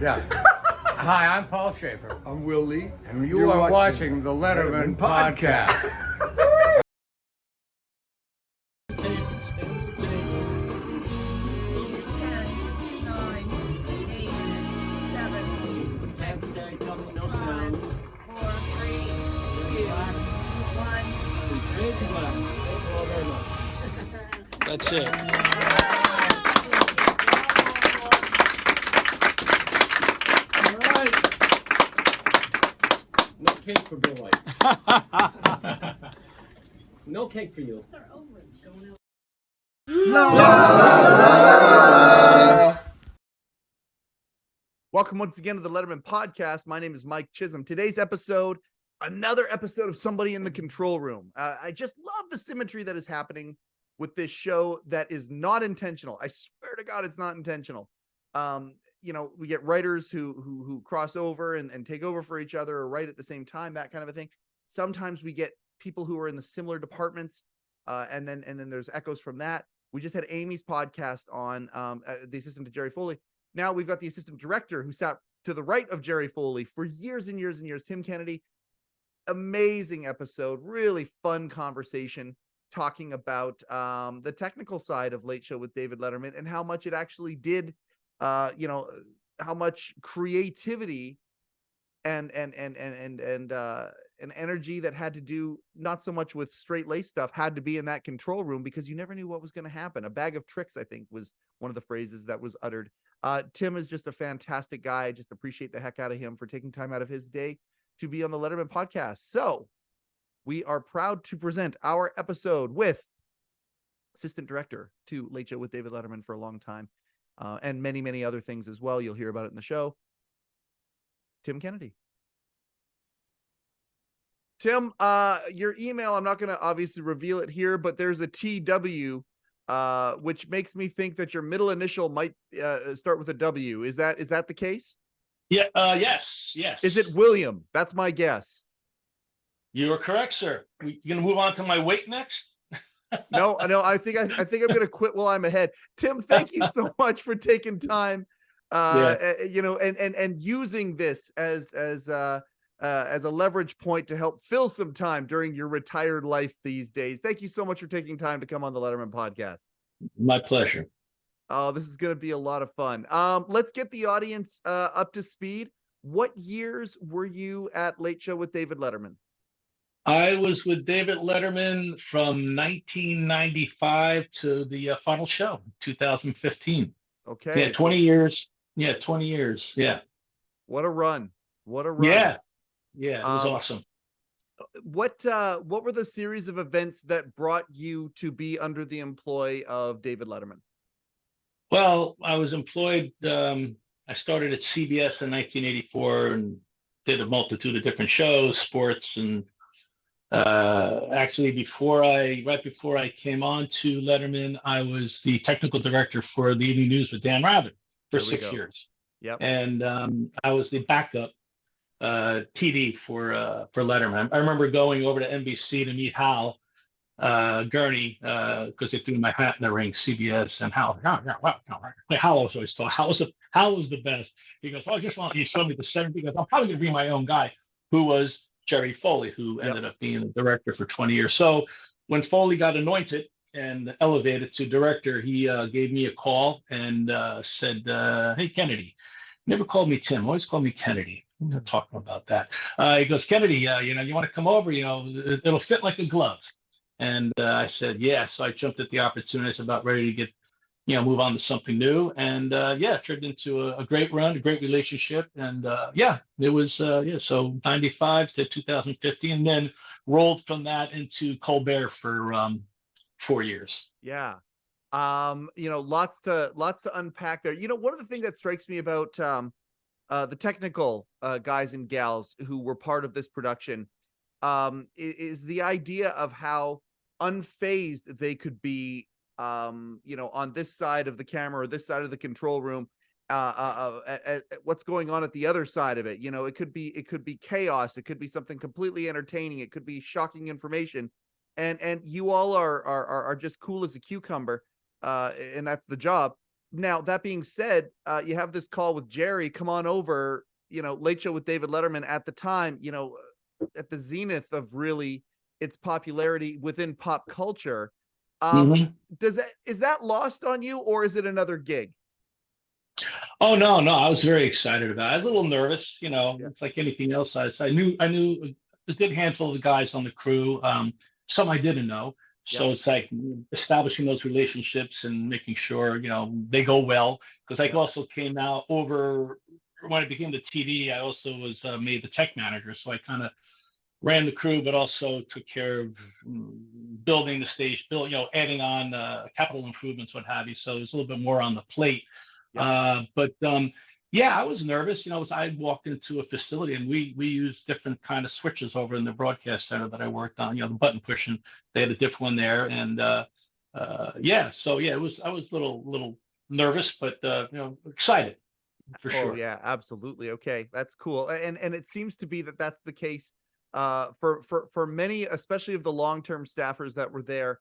Yeah. Hi, I'm Paul Schaefer. I'm Will Lee. And you are watching the Letterman podcast. 10, 9, 8, 7, Hashtag coming, no 5, sound. 4, 3, 2, 1. Please fade to black. Thank you all very much. That's it. All right. No cake for Bill White. No cake for you. Welcome once again to the Letterman podcast. My name is Mike Chisholm. Today's episode, another episode of Somebody in the Control Room. I just love the symmetry that is happening with this show that is not intentional. I swear to God, it's not intentional. We get writers who cross over and take over for each other or write at the same time, that kind of a thing. Sometimes we get people who are in the similar departments, and then there's echoes from that. We just had Amy's podcast on the assistant to Jerry Foley. Now we've got the assistant director who sat to the right of Jerry Foley for years and years and years, Tim Kennedy. Amazing episode, really fun conversation talking about the technical side of Late Show with David Letterman and how much it actually did, how much creativity and energy that had to do not so much with straight lace stuff had to be in that control room because you never knew what was going to happen. A bag of tricks, I think, was one of the phrases that was uttered. Tim is just a fantastic guy. I just appreciate the heck out of him for taking time out of his day to be on the Letterman podcast. So we are proud to present our episode with assistant director to Late Show with David Letterman for a long time, and many, many other things as well. You'll hear about it in the show. Tim Kennedy. Tim, your email, I'm not going to obviously reveal it here, but there's a TW, which makes me think that your middle initial might start with a W. Is that the case? Yeah. Yes. Is it William? That's my guess. You are correct, sir. You gonna move on to my weight next? No. I think I'm going to quit while I'm ahead. Tim, thank you so much for taking time, and using this as a leverage point to help fill some time during your retired life these days. Thank you so much for taking time to come on the Letterman podcast. My pleasure. Oh, this is going to be a lot of fun. Let's get the audience up to speed. What years were you at Late Show with David Letterman? I was with David Letterman from 1995 to the final show, 2015. Okay. Yeah, 20 years. Yeah, 20 years. Yeah. What a run. Yeah. Yeah, it was awesome. What were the series of events that brought you to be under the employ of David Letterman? Well, I was employed. I started at CBS in 1984 and did a multitude of different shows, sports, and actually right before I came on to Letterman, I was the technical director for the Evening News with Dan Rather for 6 years. Yep. And I was the backup TD for Letterman. I remember going over to NBC to meet Hal Gurnee because they threw my hat in the ring. CBS and Hal. Hal was always thought Hal was the best. He goes, well, he showed me the 70. He goes, I'm probably gonna bring my own guy, who was Jerry Foley, who ended up being the director for 20 years. So when Foley got anointed and elevated to director, he gave me a call and said, hey, Kennedy. Never called me Tim, always called me Kennedy. I'm not talking about that. He goes, Kennedy, you want to come over? It'll fit like a glove. And I said, yeah. So I jumped at the opportunity. I was about ready to get, move on to something new. And it turned into a great run, a great relationship. And it was, so 95 to 2015, and then rolled from that into Colbert for 4 years. Yeah. Lots to unpack there. One of the things that strikes me about the technical guys and gals who were part of this production is the idea of how unfazed they could be, on this side of the camera or this side of the control room, at what's going on at the other side of it. It could be chaos. It could be something completely entertaining. It could be shocking information. And you all are just cool as a cucumber. And that's the job. Now that being said, you have this call with Jerry. Come on over. Late Show with David Letterman at the time. At the zenith of really its popularity within pop culture. Mhm. Is that lost on you, or is it another gig? Oh no, I was very excited about it. I was a little nervous, Yeah. it's like anything else. I knew a good handful of the guys on the crew. Some I didn't know. Yep. So it's like establishing those relationships and making sure, they go well. Because I Yep. also came out over when I became the TD, I also was made the tech manager. So I kind of ran the crew, but also took care of building the stage, adding on capital improvements, what have you. So there's a little bit more on the plate. Yep. But yeah, I was nervous. I walked into a facility and we used different kind of switches over in the broadcast center that I worked on. The button pushing, they had a different one there, and yeah. So yeah, I was a little nervous, but excited for Oh sure. yeah, absolutely. Okay, that's cool. And it seems to be that that's the case for many, especially of the long-term staffers that were there.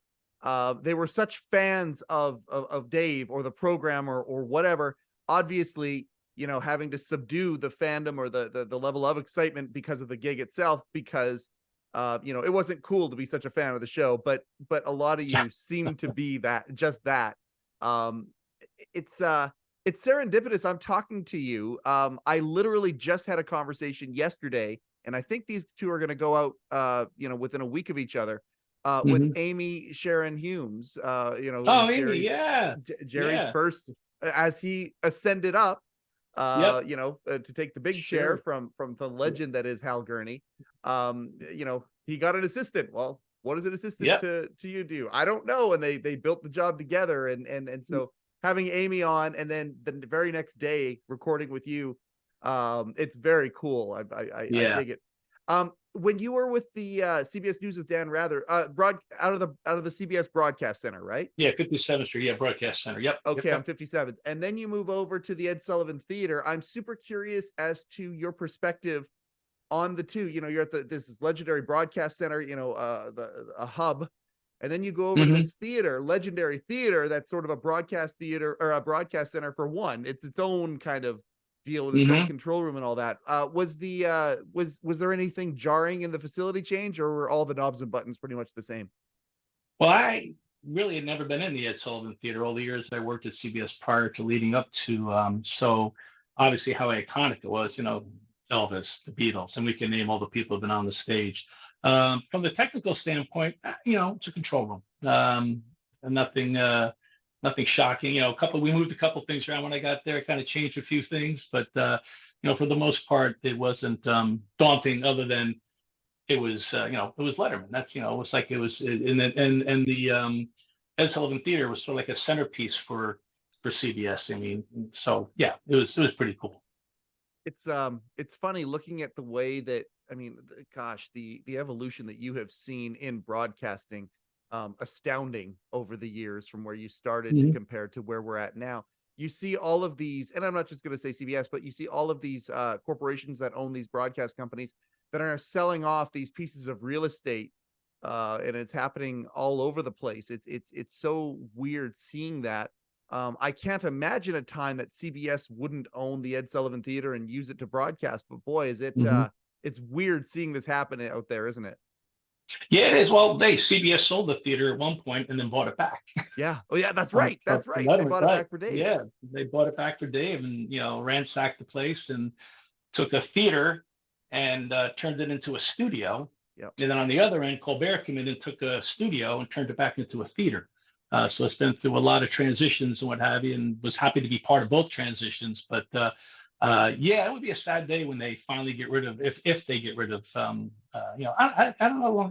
They were such fans of Dave or the program or whatever. Obviously, having to subdue the fandom or the level of excitement because of the gig itself, because it wasn't cool to be such a fan of the show, but a lot of you seem to be that. Um, it's serendipitous. I'm talking to you. I literally just had a conversation yesterday, and I think these two are going to go out, within a week of each other, with Mhm. Amy Sharon Humes. It Oh, was Amy, yeah, Jerry's yeah, first as he ascended up, yep, to take the big chair sure. from the legend that is Hal Gurnee. He got an assistant. Well, what does an assistant Yep. to you do? I don't know. And they built the job together, and so having Amy on, and then the very next day recording with you, it's very cool. I Yeah. dig it. When you were with the CBS News with Dan Rather, out of the CBS Broadcast Center, right? Yeah, 57th Street. Yeah, Broadcast Center. Yep. Yep. Okay, on Yep. 57th. And then you move over to the Ed Sullivan Theater. I'm super curious as to your perspective on the two. You're at this legendary broadcast center, a hub. And then you go over to Hmm. this theater, legendary theater, that's sort of a broadcast theater or a broadcast center for one. It's its own kind of deal with its own Hmm. control room and all that. Was there anything jarring in the facility change, or were all the knobs and buttons pretty much the same? Well, I really had never been in the Ed Sullivan Theater all the years I worked at CBS prior to leading up to. So obviously how iconic it was, Elvis, the Beatles, and we can name all the people who've been on the stage. From the technical standpoint, it's a control room. And nothing shocking. We moved a couple things around when I got there, kind of changed a few things, but for the most part, it wasn't daunting. Other than it was, it was Letterman. That's, it was like it was in the Ed Sullivan Theater was sort of like a centerpiece for CBS. I mean, so yeah, it was pretty cool. It's funny looking at the way that, gosh, the evolution that you have seen in broadcasting, astounding over the years from where you started to Mhm. compare to where we're at now. You see all of these, and I'm not just going to say CBS, but you see all of these corporations that own these broadcast companies that are selling off these pieces of real estate, and it's happening all over the place. It's so weird seeing that. I can't imagine a time that CBS wouldn't own the Ed Sullivan Theater and use it to broadcast. But boy, is it Mhm. it's weird seeing this happen out there, isn't it? Yeah, it is. Well, CBS sold the theater at one point and then bought it back. Yeah. Oh yeah, that's right. That's For right. They Letterman, bought it right? back for Dave. Yeah, they bought it back for Dave, and ransacked the place and took a theater and turned it into a studio. Yep. And then on the other end, Colbert came in and took a studio and turned it back into a theater. So it's been through a lot of transitions and what have you, and was happy to be part of both transitions. But yeah, it would be a sad day when they finally get rid of, if they get rid of, I don't know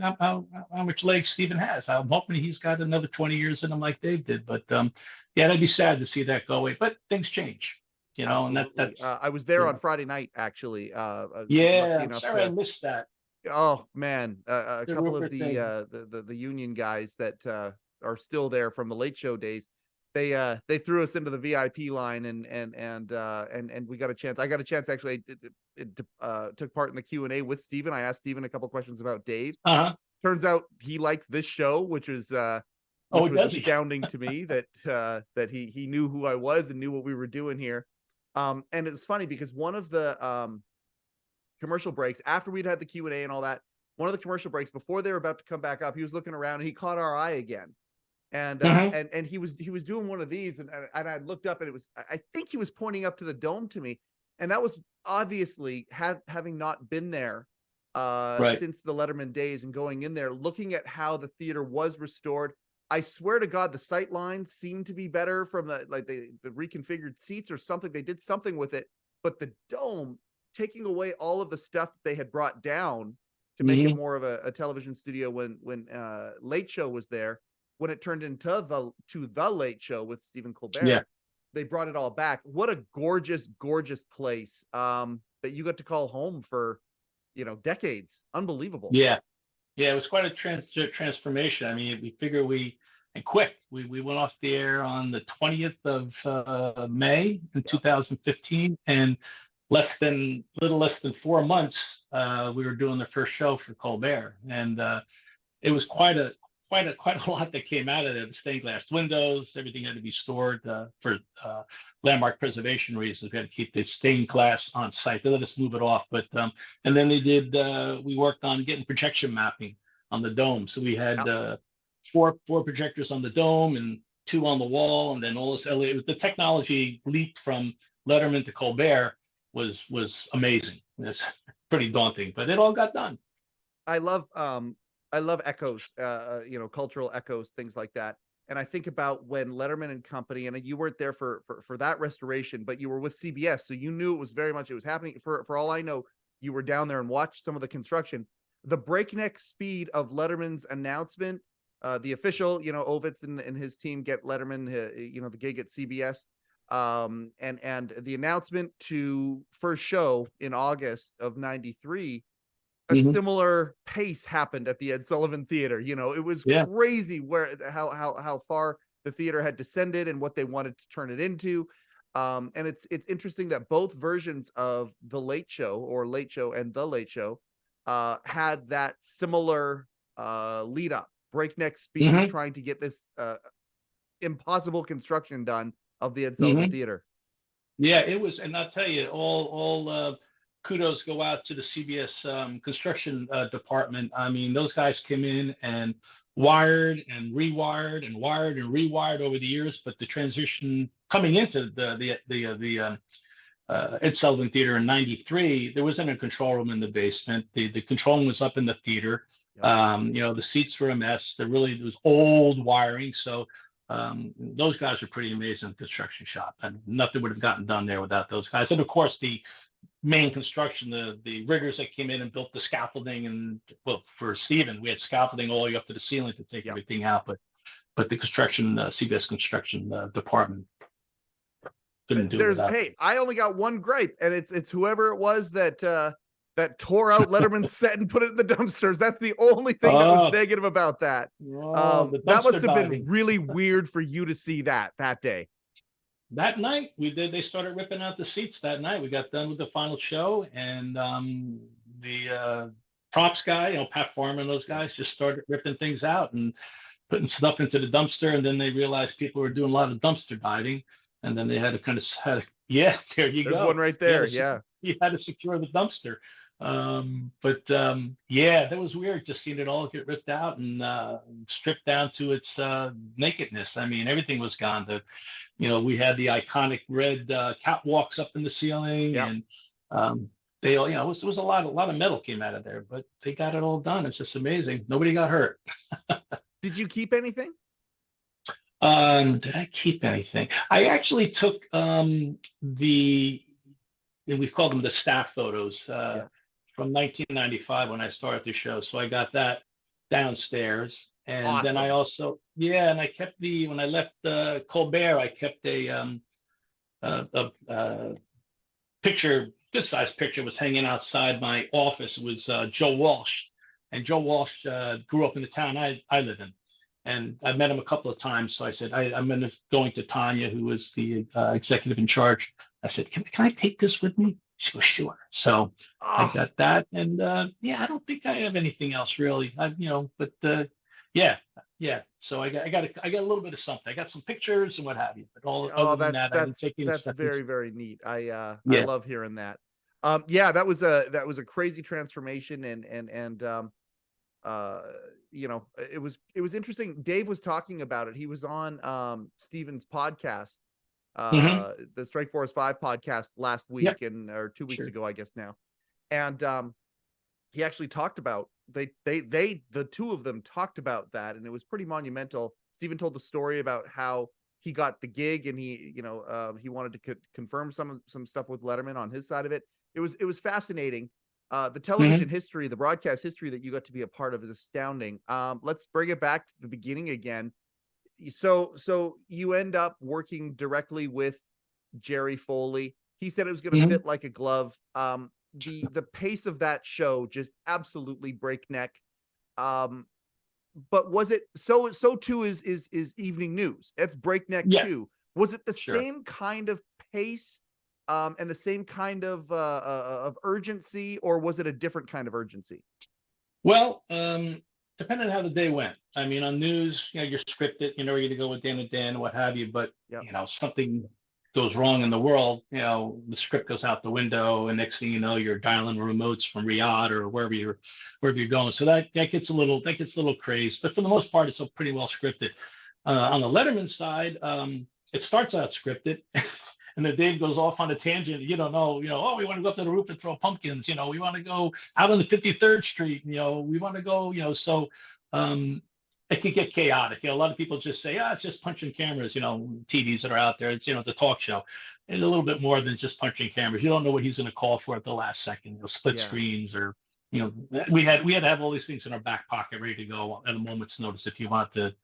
how much legs Stephen has. I'm hoping he's got another 20 years in him like Dave did. But yeah, that'd be sad to see that go away. But things change, and Absolutely. that's I was there yeah. on Friday night, actually. Yeah, Lucky I'm enough sorry I to. missed that. Oh man, a The couple of Rupert thing. the union guys that are still there from the Late Show days. They threw us into the VIP line, and we got a chance. I got a chance actually. Took part in the Q&A with Steven. I asked Steven a couple questions about Dave. Uh-huh. Turns out he likes this show, which is which was does he? astounding to me that that he knew who I was and knew what we were doing here. And it was funny because one of the commercial breaks after we'd had the Q&A and all that, one of the commercial breaks before they were about to come back up, he was looking around and he caught our eye again. And and he was doing one of these, and I looked up, and it was, I think he was pointing up to the dome to me, and that was obviously having not been there Right. since the Letterman days, and going in there looking at how the theater was restored. I swear to God, the sight lines seemed to be better from the reconfigured seats or something. They did something with it, but the dome, taking away all of the stuff that they had brought down to make it more of a television studio when Late Show was there. When it turned into the Late Show with Stephen Colbert, Yeah. they brought it all back. What a gorgeous, gorgeous place that you got to call home for, decades. Unbelievable. Yeah. Yeah. It was quite a transformation. I mean, we figure and quick, we went off the air on the 20th of May in 2015, and little less than 4 months, we were doing the first show for Colbert, and it was quite a lot that came out of it. The stained glass windows, everything had to be stored for landmark preservation reasons. We had to keep the stained glass on site. They let us move it off, but and then we worked on getting projection mapping on the dome. So we had four projectors on the dome and 2 on the wall, and then all this LED. The technology leap from Letterman to Colbert was amazing. It's pretty daunting, but it all got done. I love echoes, cultural echoes, things like that. And I think about when Letterman and company, and you weren't there for that restoration, but you were with CBS, so you knew it was happening. For all I know, you were down there and watched some of the construction. The breakneck speed of Letterman's announcement, the official, Ovitz and his team get Letterman, the gig at CBS, and the announcement to first show in August of '93. A similar pace happened at the Ed Sullivan Theater. It was crazy how far the theater had descended and what they wanted to turn it into. And it's interesting that both versions of The Late Show or Late Show and The Late Show had that similar lead up, breakneck speed, trying to get this impossible construction done of the Ed Sullivan Theater. Yeah, it was, and I'll tell you, all kudos go out to the CBS construction department. I mean, those guys came in and wired and rewired and wired and rewired over the years. But the transition coming into the Ed Sullivan Theater in '93, there wasn't a control room in the basement. The control room was up in the theater. The seats were a mess. There was old wiring. So those guys are pretty amazing construction shop, and nothing would have gotten done there without those guys. And of course, the main construction, the riggers that came in and built the scaffolding, and for Stephen, we had scaffolding all the way up to the ceiling to take everything out. But the construction, CBS construction department couldn't do it without. Hey, I only got one gripe, and it's whoever it was that tore out Letterman's set and put it in the dumpsters. That's the only thing that was negative about that. That must have been really weird for you to see that day. That night they started ripping out the seats that night. We got done with the final show, and the props guy, Pat Farmer and those guys just started ripping things out and putting stuff into the dumpster. And then they realized people were doing a lot of dumpster diving, and then they had to there you There's go. One right there. You had to secure the dumpster. That was weird just seeing it all get ripped out and stripped down to its nakedness. I mean, everything was gone. We had the iconic red catwalks up in the ceiling, and they all, it was a lot of metal came out of there, but they got it all done. It's just amazing. Nobody got hurt. Did you keep anything? Did I keep anything? I actually took we called them the staff photos from 1995 when I started the show. So I got that downstairs. And awesome. Then I also, and I kept when I left Colbert, I kept a picture, good sized picture, was hanging outside my office. It was Joe Walsh. And Joe Walsh grew up in the town I live in. And I met him a couple of times. So I said, I'm going to Tanya, who was the executive in charge. I said, can I take this with me? She goes, sure. So I got that. And I don't think I have anything else really. Yeah. So I got a little bit of something. I got some pictures and what have you. But Oh, other than that, I didn't take any that's steps. very, very neat. I Yeah. love hearing that. Yeah, that was a crazy transformation, and uh it was interesting. Dave was talking about it. He was on Steven's podcast, Hmm. the Strike Force 5 podcast last Yep. week, and or 2 weeks Sure. ago, I guess now. And he actually talked about the two of them talked about that, and it was pretty monumental. Steven told the story about how he got the gig, and he wanted to confirm some stuff with Letterman on his side of it. It was fascinating. The Hmm. television history, the broadcast history that you got to be a part of is astounding. Let's bring it back to the beginning again. So you end up working directly with Jerry Foley. He said it was going to Hmm. fit like a glove. The pace of that show just absolutely breakneck. Um, but was it so too is evening news? It's breakneck Yeah. too. Was it the Sure. same kind of pace, and the same kind of urgency, or was it a different kind of urgency? Well, depending on how the day went. I mean, on news, you're scripted, you're going to go with Dan and Dan, what have you. But Yep. something goes wrong in the world, the script goes out the window, and next thing you know, you're dialing remotes from Riyadh or wherever you're going. So that gets a little crazy. But for the most part, it's pretty well scripted. On the Letterman side, it starts out scripted. And then Dave goes off on a tangent. You don't know, oh, we want to go up to the roof and throw pumpkins. We want to go out on the 53rd Street. We want to go, um, it could get chaotic. A lot of people just say, it's just punching cameras, TVs that are out there. It's, the talk show. It's a little bit more than just punching cameras. You don't know what he's going to call for at the last second, split Yeah. screens or, we had to have all these things in our back pocket ready to go at a moment's notice if you want the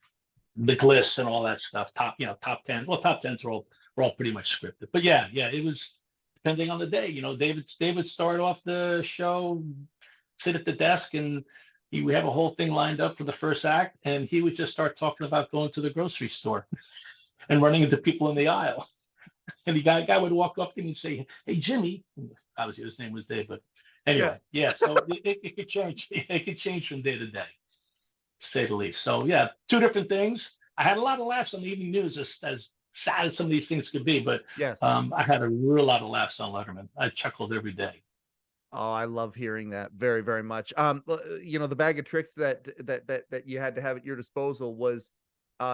gliss and all that stuff. Top 10. Well, top 10s are all pretty much scripted. But yeah, it was depending on the day. David started off the show, sit at the desk, and he would have a whole thing lined up for the first act, and he would just start talking about going to the grocery store and running into people in the aisle. And the guy would walk up to me and say, "Hey, Jimmy," obviously his name was Dave, but anyway, yeah. So it could change. It could change from day to day, to say the least. So yeah, two different things. I had a lot of laughs on the evening news, as sad as some of these things could be, but Yes. I had a real lot of laughs on Letterman. I chuckled every day. Oh, I love hearing that very, very much. The bag of tricks that you had to have at your disposal was,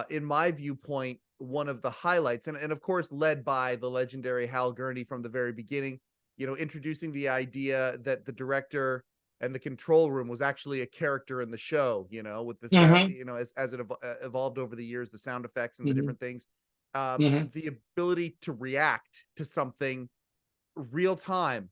in my viewpoint, one of the highlights, and of course led by the legendary Hal Gurnee from the very beginning. Introducing the idea that the director and the control room was actually a character in the show. With the sound, Mm-hmm. as it evolved over the years, the sound effects and the Mm-hmm. different things, Mm-hmm. the ability to react to something real time.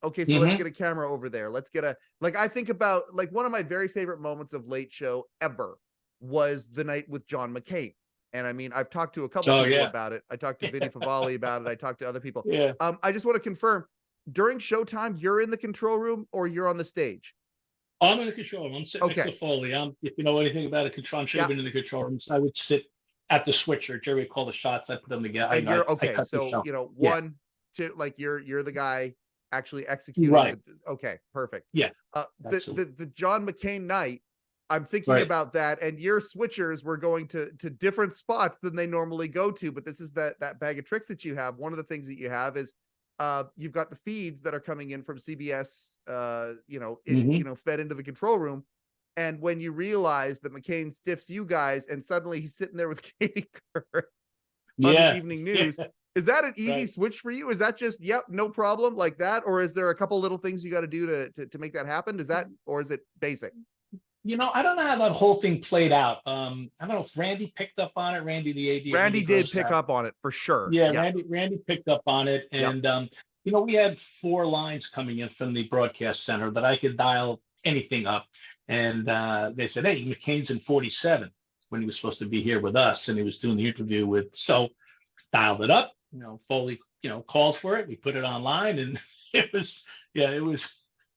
Okay, so let's Mm-hmm. get a camera over there. Let's get I think about, one of my very favorite moments of Late Show ever was the night with John McCain. And I mean, I've talked to a couple Oh people yeah. about it. I talked to Vinny Favale about it. I talked to other people. Yeah. I just want to confirm, during showtime, you're in the control room or you're on the stage? I'm in the control room. I'm sitting next Okay. to Foley. If you know anything about a control, I should have Yeah. been in the control room. So I would sit at the switcher. Jerry would call the shots. I put them together. And I you're okay. cut the So, show. Yeah. one, two, you're the guy actually executing. Right. Okay, perfect. Yeah. The John McCain night, I'm thinking Right. about that, and your switchers were going to different spots than they normally go to, but this is that bag of tricks that you have. One of the things that you have is, you've got the feeds that are coming in from CBS, Mhm. fed into the control room. And when you realize that McCain stiffs you guys, and suddenly he's sitting there with Katie Couric on Yeah. the evening news, is that an easy Right. switch for you? Is that just, yep, no problem, like that? Or is there a couple little things you got to do to make that happen? Or is it basic? I don't know how that whole thing played out. I don't know if Randy picked up on it. Randy, the AD. Randy did pick up on it for sure. Yeah, Randy picked up on it, Yep. and we had 4 lines coming in from the broadcast center that I could dial anything up, and they said, "Hey, McCain's in 47 when he was supposed to be here with us, and he was doing the interview with." So dialed it up. Foley, called for it. We put it online, and it was, it was.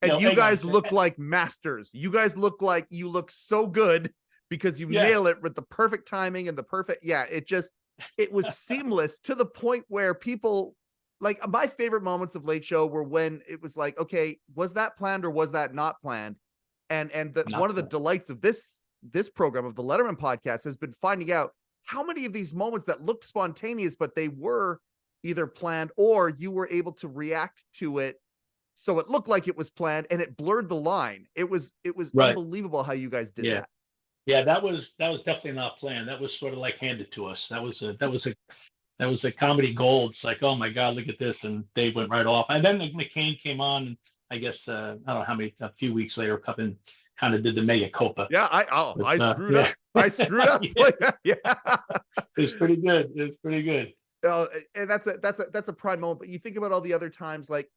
And you hey, guys look like masters. You guys look like you look so good because you nail it with the perfect timing and the perfect. Yeah, it was seamless to the point where people, my favorite moments of Late Show were when it was like, okay, was that planned or was that not planned? And Not one of the planned. delights of this this program of the Letterman podcast has been finding out how many of these moments that looked spontaneous, but they were either planned or you were able to react to it so it looked like it was planned and it blurred the line. It was Right. unbelievable how you guys did Yeah. that. Yeah, that was definitely not planned. That was sort of like handed to us. That was a comedy gold. It's like, oh my God, look at this. And Dave went right off. And then McCain came on, and I guess I don't know how many, a few weeks later, come and kind of did the mega copa. Yeah, I screwed up. I screwed up. Yeah. Yeah. It's pretty good. It's pretty good. And that's a prime moment. But you think about all the other times, like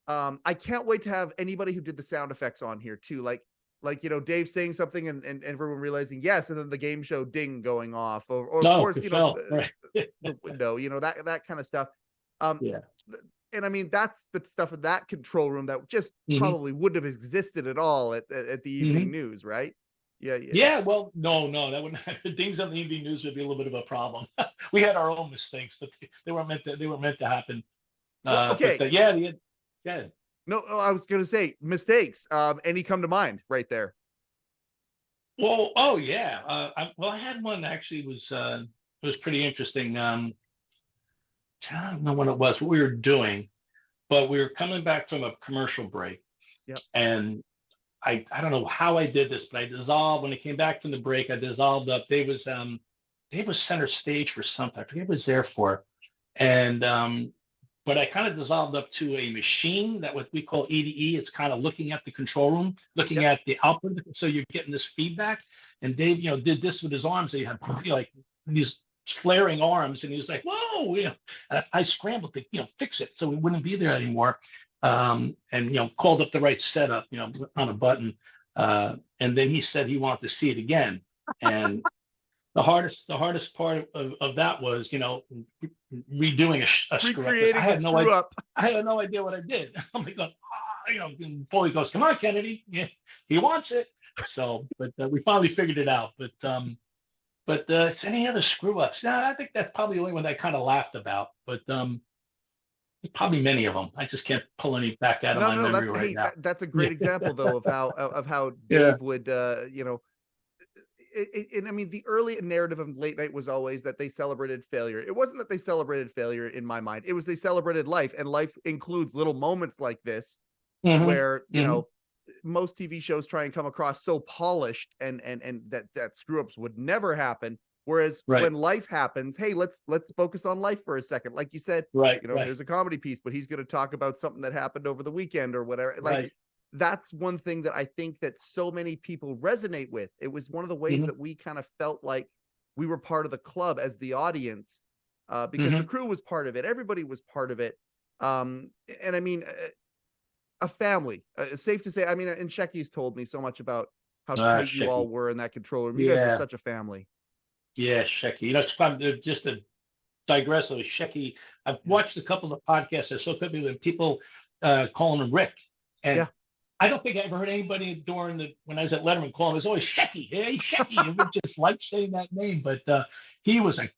I can't wait to have anybody who did the sound effects on here too. Like Dave saying something and everyone realizing yes, and then the game show ding going off, or No, of course, right. the window, that kind of stuff. Yeah. And I mean, that's the stuff in that control room that just Mhm. probably wouldn't have existed at all at the evening news, right? Yeah. Yeah, well, no, that would things on the evening news would be a little bit of a problem. We had our own mistakes, but they weren't meant to happen. Well, okay. But yeah. No, I was gonna say mistakes. Any come to mind right there? Well, oh yeah. I had one that actually was pretty interesting. I don't know what it was, what we were doing, but we were coming back from a commercial break. Yep. And I don't know how I did this, but I dissolved when I came back from the break. I dissolved up. Dave was center stage for something. I forget what he was there for, and but I kind of dissolved up to a machine that what we call EDE. It's kind of looking at the control room, looking at the output, so you're getting this feedback. And Dave, did this with his arms. He had like these flaring arms, and he was like, "Whoa!" And I scrambled to fix it so it wouldn't be there anymore. And called up the right setup, on a button. And then he said he wanted to see it again. And the hardest part of that was, redoing a screw up. I had no idea. I had no idea what I did. I'm like, and Foley goes, "Come on, Kennedy, yeah, he wants it." So, but we finally figured it out. But any other screw ups? No, I think that's probably the only one that I kind of laughed about. But probably many of them. I just can't pull any back out of my memory right now. That's a great example though of how Yeah. Dave would and I mean the early narrative of late night was always that they celebrated failure. It wasn't that they celebrated failure in my mind. It was they celebrated life, and life includes little moments like this where most TV shows try and come across so polished and that screw ups would never happen. Whereas when life happens, hey, let's focus on life for a second. Like you said, there's a comedy piece, but he's going to talk about something that happened over the weekend or whatever. Like that's one thing that I think that so many people resonate with. It was one of the ways that we kind of felt like we were part of the club as the audience, because the crew was part of it. Everybody was part of it. And I mean, a family, safe to say, I mean, and Shecky's told me so much about how tight you all were in that control room. You guys were such a family. Yeah, Shecky. It's fun. Just to digress, Shecky. I've watched a couple of podcasts that so quickly when people calling him Rick, and I don't think I ever heard anybody when I was at Letterman call him. It was always Shecky. Hey, Shecky. And we just liked saying that name. But he was a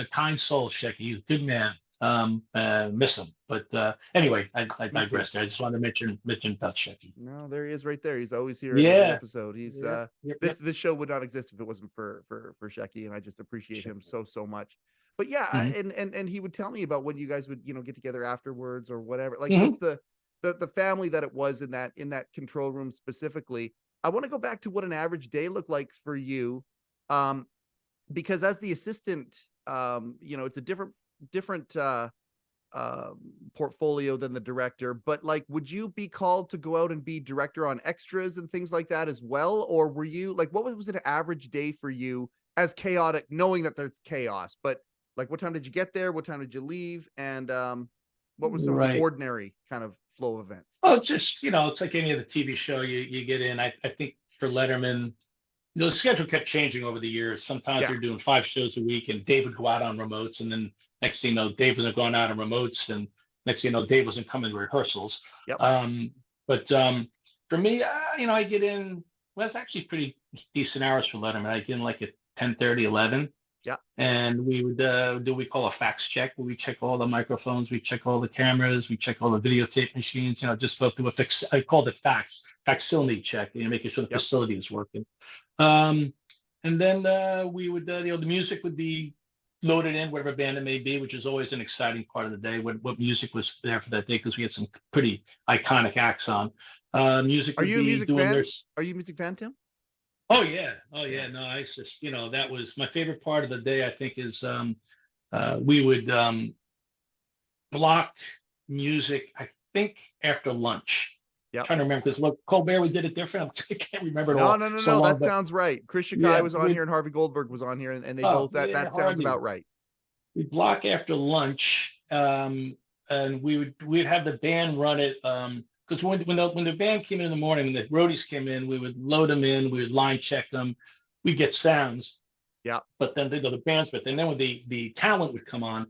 kind soul, Shecky. He was a good man. Miss him. But anyway, I digressed there. I just wanted to mention about Shecky. No, there he is right there. He's always here in every episode. He's this show would not exist if it wasn't for Shecky, and I just appreciate him so much. But and he would tell me about when you guys would get together afterwards or whatever. Like just the family that it was in that control room specifically. I want to go back to what an average day looked like for you, because as the assistant, it's a different portfolio than the director, but like, would you be called to go out and be director on extras and things like that as well? Or were you like, what was an average day for you as chaotic, knowing that there's chaos, but like, what time did you get there? What time did you leave? And what was some of the ordinary kind of flow of events? Oh, just, it's like any other TV show you get in. I think for Letterman, the schedule kept changing over the years. Sometimes you're doing 5 shows a week, and Dave would go out on remotes, and then next thing you know, Dave wasn't going out on remotes, and next thing you know, Dave wasn't coming to rehearsals. But for me, I get in. Well, it's actually pretty decent hours for Letterman. I get in like at 10:30, 11. Yeah. And we would do we call a fax check, where we check all the microphones, we check all the cameras, we check all the videotape machines. Just go through I called it facsimile check, making sure the facility is working. And then we would, the music would be loaded in, whatever band it may be, which is always an exciting part of the day. What music was there for that day, because we had some pretty iconic acts on. Music Are would you a be music doing fan? their. Are you a music fan, Tim? Oh yeah, oh yeah. No, I just that was my favorite part of the day. I think is we would block music. I think after lunch. Yep. Trying to remember, because look, Colbert, we did it different. I can't remember it No, all. no, no, So no. long, That but sounds right. Chris Shakai yeah, was on here and Harvey Goldberg was on here, and they both that sounds Harvey. about right. We block after lunch, and we'd have the band run it. Because when the band came in the morning, when the roadies came in, we would load them in, we would line check them, we'd get sounds. Yeah. But then the bands, and then when the talent would come on,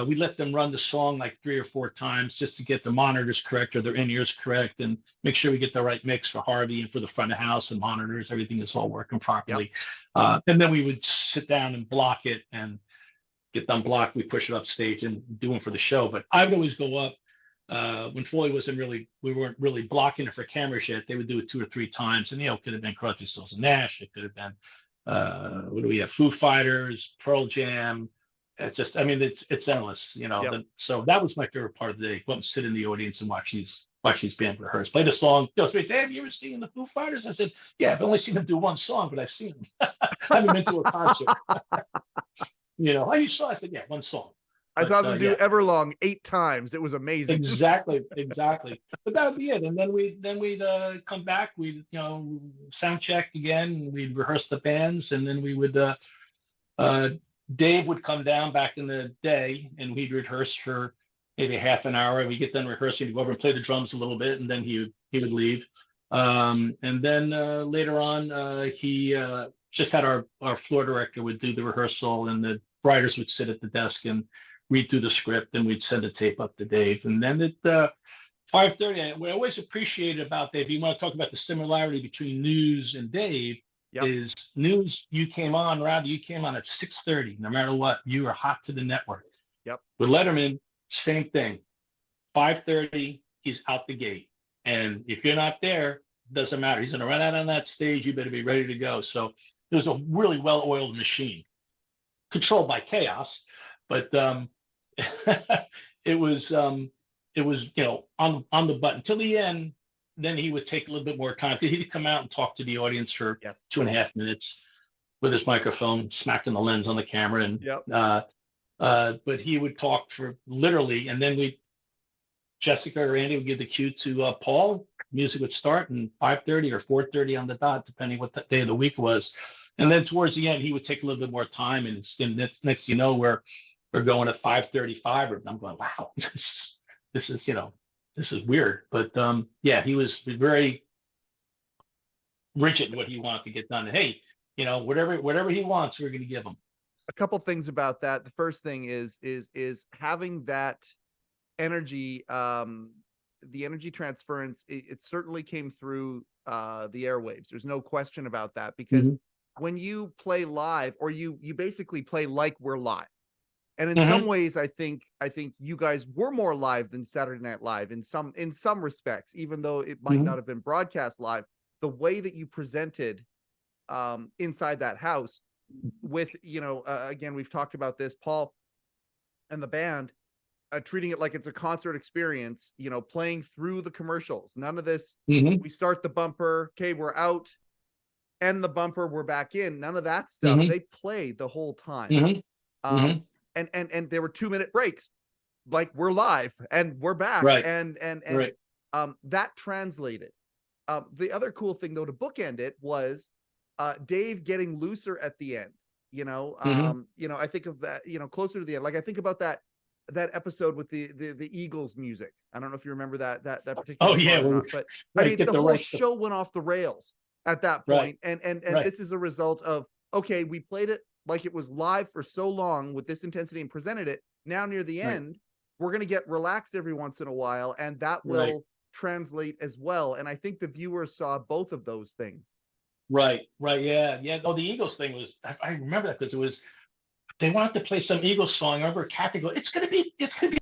we let them run the song like 3 or 4 times just to get the monitors correct or their in-ears correct, and make sure we get the right mix for Harvey and for the front of house and monitors, everything is all working properly. Yep. And then we would sit down and block it, and get done blocked, we push it up stage and do them for the show. But I would always go up when Foley we weren't really blocking it for cameras yet. They would do it 2 or 3 times, and it could have been Crosby, Stills and Nash. It could have been what do we have? Foo Fighters, Pearl Jam. It's just, I mean, it's endless, Yep. So that was my favorite part of the day. Go up and sit in the audience and watch these band rehearse. Play the song. Somebody say, have you ever seen the Foo Fighters? I said, yeah, I've only seen them do one song, but I've seen them. I haven't been to a concert. Oh, you saw? I said, yeah, one song. I saw them do Everlong 8 times. It was amazing. Exactly. But that would be it. And then we'd come back. We'd sound check again. We'd rehearse the bands, and then we would. Dave would come down back in the day, and we'd rehearse for maybe half an hour. We get done rehearsing, he'd go over and play the drums a little bit, and then he would leave. And then later on, he just had our floor director would do the rehearsal, and the writers would sit at the desk and read through the script, and we'd send the tape up to Dave. And then at 5:30, what I always appreciated about Dave, you want to talk about the similarity between News and Dave. Yep. Is News, you came on at 6:30, no matter what, you were hot to the network. Yep. With Letterman, same thing. 5:30, he's out the gate. And if you're not there, doesn't matter. He's going to run out on that stage. You better be ready to go. So it was a really well-oiled machine, controlled by chaos, but it was on the button till the end. Then he would take a little bit more time, because he'd come out and talk to the audience for 2.5 minutes with his microphone smacking the lens on the camera, and but he would talk for literally, and then Jessica or Andy would give the cue to Paul. Music would start, and 5:30 or 4:30 on the dot, depending what the day of the week was. And then towards the end, he would take a little bit more time, and next we're going at 5:35, and I'm going, wow, this is weird. But he was very rigid in what he wanted to get done. And hey, whatever he wants, we're going to give him. A couple things about that. The first thing is having that energy, the energy transference. It certainly came through the airwaves. There's no question about that, because when you play live, or you basically play like we're live. And in some ways, I think you guys were more live than Saturday Night Live in some respects, even though it might not have been broadcast live. The way that you presented inside that house with, again, we've talked about this, Paul and the band treating it like it's a concert experience, playing through the commercials. None of this, we start the bumper, okay, we're out, end the bumper, we're back in. None of that stuff. They played the whole time. And there were 2-minute breaks, like we're live and we're back. Right. And right. That translated. The other cool thing, though, to bookend it was Dave getting looser at the end. I think of that, closer to the end. Like I think about that episode with the Eagles music. I don't know if you remember that particular. Oh yeah, or not, but I mean, the whole show went off the rails at that point. Right. And this is a result of, okay, we played it like it was live for so long with this intensity and presented it. Now near the end, we're going to get relaxed every once in a while, and that will translate as well. And I think the viewers saw both of those things. Right. Yeah. Oh, the Eagles thing was, I remember that, because they wanted to play some Eagles song. I remember Kathy go, it's gonna be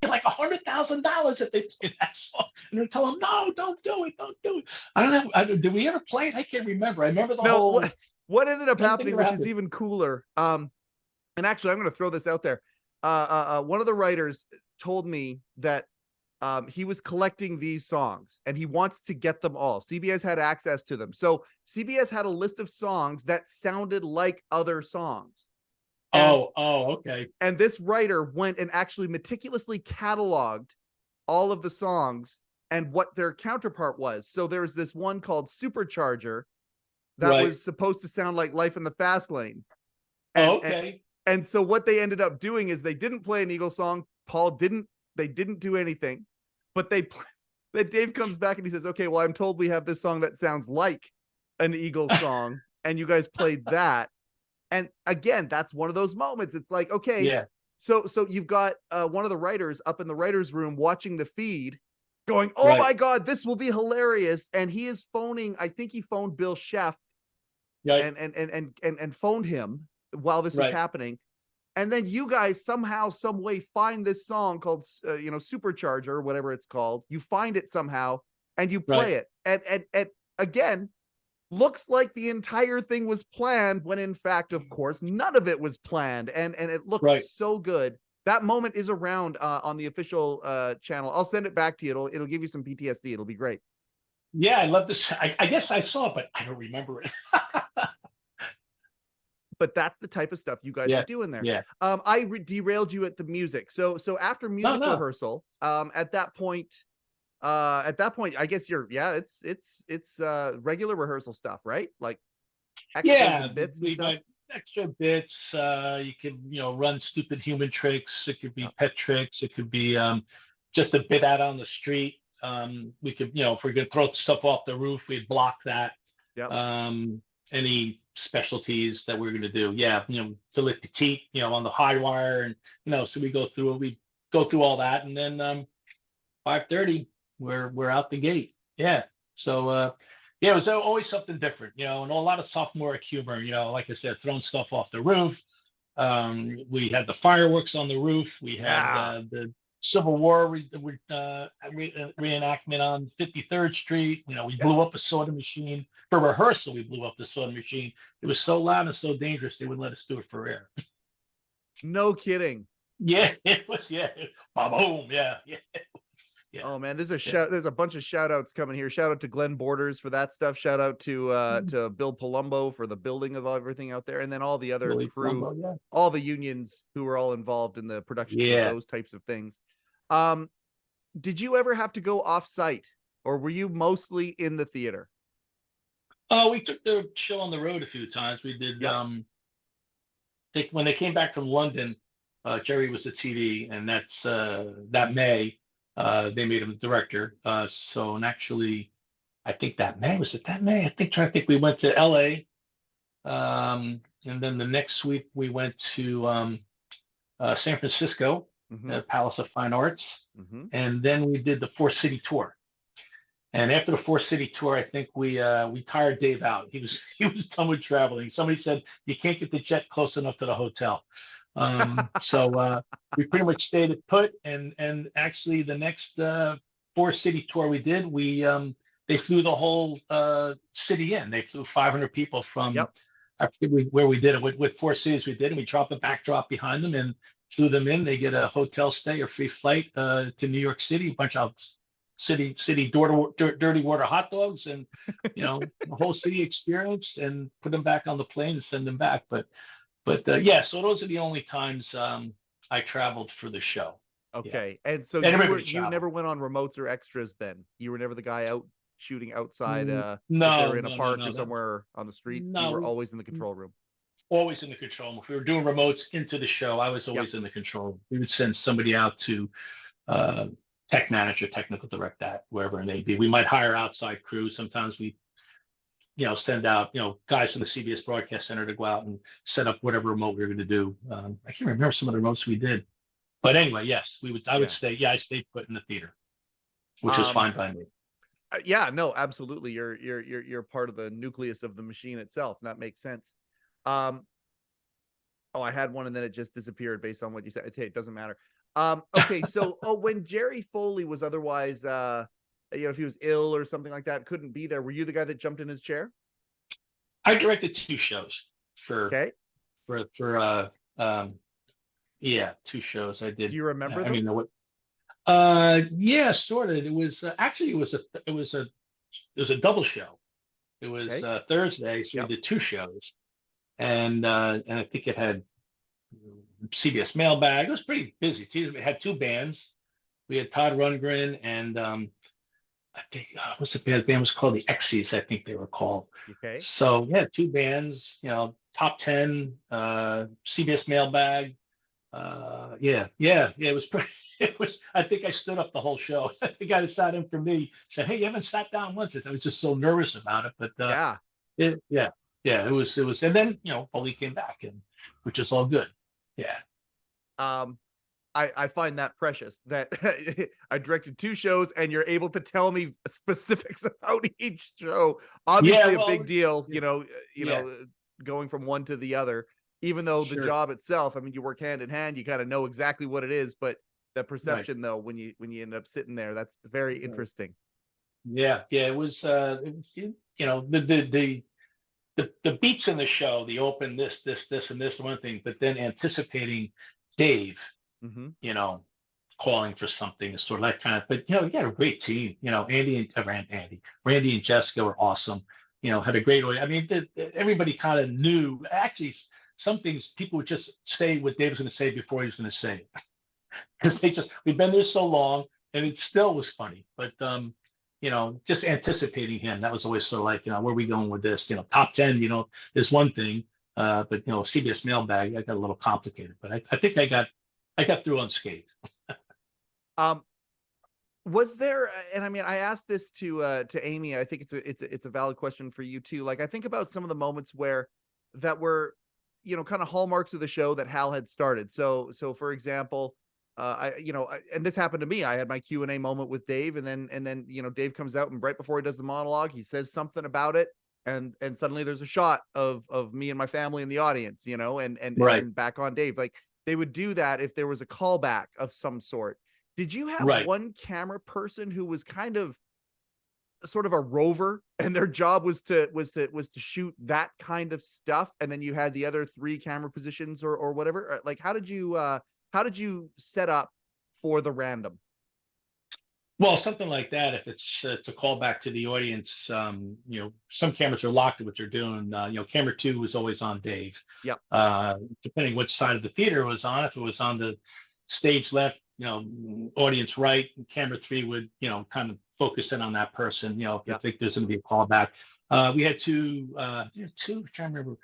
like $100,000 if they play that song. And they tell them, no, don't do it. I don't know. Did we ever play it? I can't remember. I remember the whole what ended up Trying to happening, think which around is it. even cooler. And actually, I'm going to throw this out there. One of the writers told me that he was collecting these songs and he wants to get them all. CBS had access to them. So CBS had a list of songs that sounded like other songs. Okay. And this writer went and actually meticulously cataloged all of the songs and what their counterpart was. So there's this one called Supercharger that Right. was supposed to sound like Life in the Fast Lane. And, Okay. and so what they ended up doing is they didn't play an Eagles song. They didn't do anything, but that Dave comes back and he says, okay, well, I'm told we have this song that sounds like an Eagles song and you guys played that. And again, that's one of those moments. It's like, okay, Yeah. so you've got one of the writers up in the writer's room watching the feed going, oh Right. my God, this will be hilarious. And he is phoning, I think he phoned Bill Sheff Right. and phoned him while this was Right. happening. And then you guys somehow, some way find this song called, Supercharger or whatever it's called. You find it somehow and you play it. And again, looks like the entire thing was planned when in fact, of course, none of it was planned. And it looked Right. so good. That moment is around on the official channel. I'll send it back to you. It'll give you some PTSD. It'll be great. Yeah, I love this. I guess I saw it, but I don't remember it. But that's the type of stuff you guys Yeah. were doing there. Yeah. I derailed you at the music. So after music No. rehearsal, at that point, I guess it's regular rehearsal stuff, right? Like extras Yeah, and bits and we stuff. got extra bits. You can, run stupid human tricks. It could be pet tricks. It could be just a bit out on the street. We could, if we're gonna throw stuff off the roof, we'd block that. Yep. Any specialties that we're gonna do. Yeah, filet petite, on the high wire, and so we go through it. We go through all that, and then 5:30, we're out the gate. Yeah. So yeah, it was always something different, and a lot of sophomoric humor, like I said, throwing stuff off the roof. We had the fireworks on the roof. We had the Civil War reenactment on 53rd Street. We blew up a soda machine for rehearsal. We blew up the soda machine. It was so loud and so dangerous they wouldn't let us do it for air. No kidding. Yeah, it was. Yeah, boom. Yeah. Yeah. Oh man, there's a bunch of shout outs coming here. Shout out to Glenn Borders for that stuff. Shout out to Bill Palumbo for the building of everything out there, and then all the other Really crew, Columbo, yeah. all the unions who were all involved in the production of those types of things. Did you ever have to go off site, or were you mostly in the theater? We took the show on the road a few times. We did. Yep. When they came back from London, Jerry was the TV, and that's that May. They made him the director. And actually, I think that May, was it that May? Trying to think, we went to LA. And then the next week we went to San Francisco, Palace of Fine Arts. And then we did the 4-city tour. And after the 4-city tour, I think we tired Dave out. He was done with traveling. Somebody said, you can't get the jet close enough to the hotel. So we pretty much stayed at put, and actually the next 4-city tour we did, they flew the whole city in. They flew 500 people from I forget where we did it with 4 cities we did, and we dropped a backdrop behind them and flew them in. They get a hotel stay or free flight to New York City, a bunch of city dirty water hot dogs, and the whole city experience, and put them back on the plane and send them back. But yeah, so those are the only times I traveled for the show. Okay. And so you never went on remotes or extras then? You were never the guy out shooting outside if they were in a park or somewhere on the street? You were always in the control room? Always in the control room. If we were doing remotes into the show, I was always in the control room. We would send somebody out to tech manager, technical director, wherever it may be. We might hire outside crews. Sometimes we send out, guys from the CBS Broadcast Center to go out and set up whatever remote we were going to do. I can't remember some of the remotes we did, but anyway, yes, I would stay. Yeah, I stayed put in the theater, which is fine by me. Yeah, no, absolutely. You're part of the nucleus of the machine itself, and that makes sense. I had one and then it just disappeared based on what you said. It doesn't matter. Okay, so when Jerry Foley was otherwise if he was ill or something like that, couldn't be there, were you the guy that jumped in his chair? I directed 2 shows for Okay. for yeah, 2 shows I did. Do you remember I them? mean, what? Yeah, sort of. It was actually it was a double show. It was Okay. Thursday, so we Yep. did 2 shows, and I think it had CBS Mailbag. It was pretty busy. It had 2 bands. We had Todd Rundgren and I think what's the band was called? The Legacies, I think they were called. Okay. So yeah, 2 bands. Top 10, CBS Mailbag. Yeah. It was pretty. It was. I think I stood up the whole show. The guy that sat in for me said, "Hey, you haven't sat down once." I was just so nervous about it, but Yeah. yeah. It was, and then Foley came back, and which is all good. Yeah. Um, I find that precious that I directed 2 shows and you're able to tell me specifics about each show. Yeah. Obviously a Well. big deal, Yeah. going from one to the other, even though the Sure. job itself, I mean, you work hand in hand, you kind of know exactly what it is, but the Right. perception though, when you end up sitting there, that's very Right. interesting. Yeah. Yeah. It was. The beats in the show, the open, this, and this one thing, but then anticipating Dave, Hmm. you know, calling for something is sort of that kind of. But you got a great team. Randy and Jessica were awesome. Had a great. I mean, everybody kind of knew. Actually, some things people would just say what Dave was going to say before he was going to say it, because we've been there so long, and it still was funny. But just anticipating him, that was always sort of like, where are we going with this? Top 10, is one thing. But CBS Mailbag, I got a little complicated, but I think I got through unscathed. Um, was there, and I mean, I asked this to Amy. I think it's a valid question for you too. Like, I think about some of the moments that were, kind of hallmarks of the show that Hal had started. So for example, and this happened to me. I had my Q&A moment with Dave, and then Dave comes out, and right before he does the monologue, he says something about it, and suddenly there's a shot of me and my family in the audience, and Right, then back on Dave. Like, they would do that if there was a callback of some sort. Did you have right. one camera person who was kind of sort of a rover, and their job was to shoot that kind of stuff, and then you had the other 3 camera positions or whatever? Like, how did you set up for the random? Well, something like that, if it's a callback to the audience, some cameras are locked at what they're doing. Camera 2 was always on Dave. Yep. Depending which side of the theater it was on. If it was on the stage left, audience right, camera 3 would, kind of focus in on that person. If they Yep. think there's going to be a callback. We had 2. There were 2. I'm trying to remember.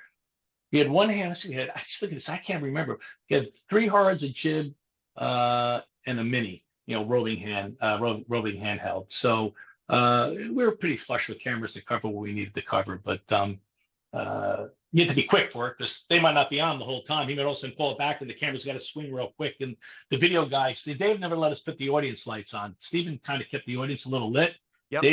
We had one hand. We had. I just look at this. I can't remember. We had 3 hards, a jib, and a mini. Roving handheld. So we were pretty flush with cameras to cover what we needed to cover, but you had to be quick for it, because they might not be on the whole time. He might also call it back, and the camera's got to swing real quick. And the video guy, Dave never let us put the audience lights on. Steven kind of kept the audience a little lit. Yep.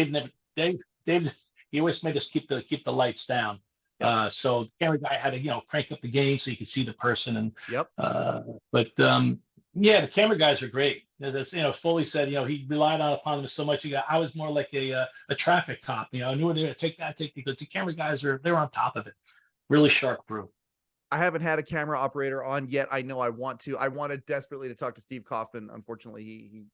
Dave, he always made us keep the lights down. Yep. So the camera guy had to crank up the gain so you could see the person. And Yep. But yeah, the camera guys are great. As Foley said, he relied upon them so much. I was more like a traffic cop. I knew where they were to take because the camera guys they're on top of it. Really sharp crew. I haven't had a camera operator on yet. I know I want to. I wanted desperately to talk to Steve Kaufman. Unfortunately, he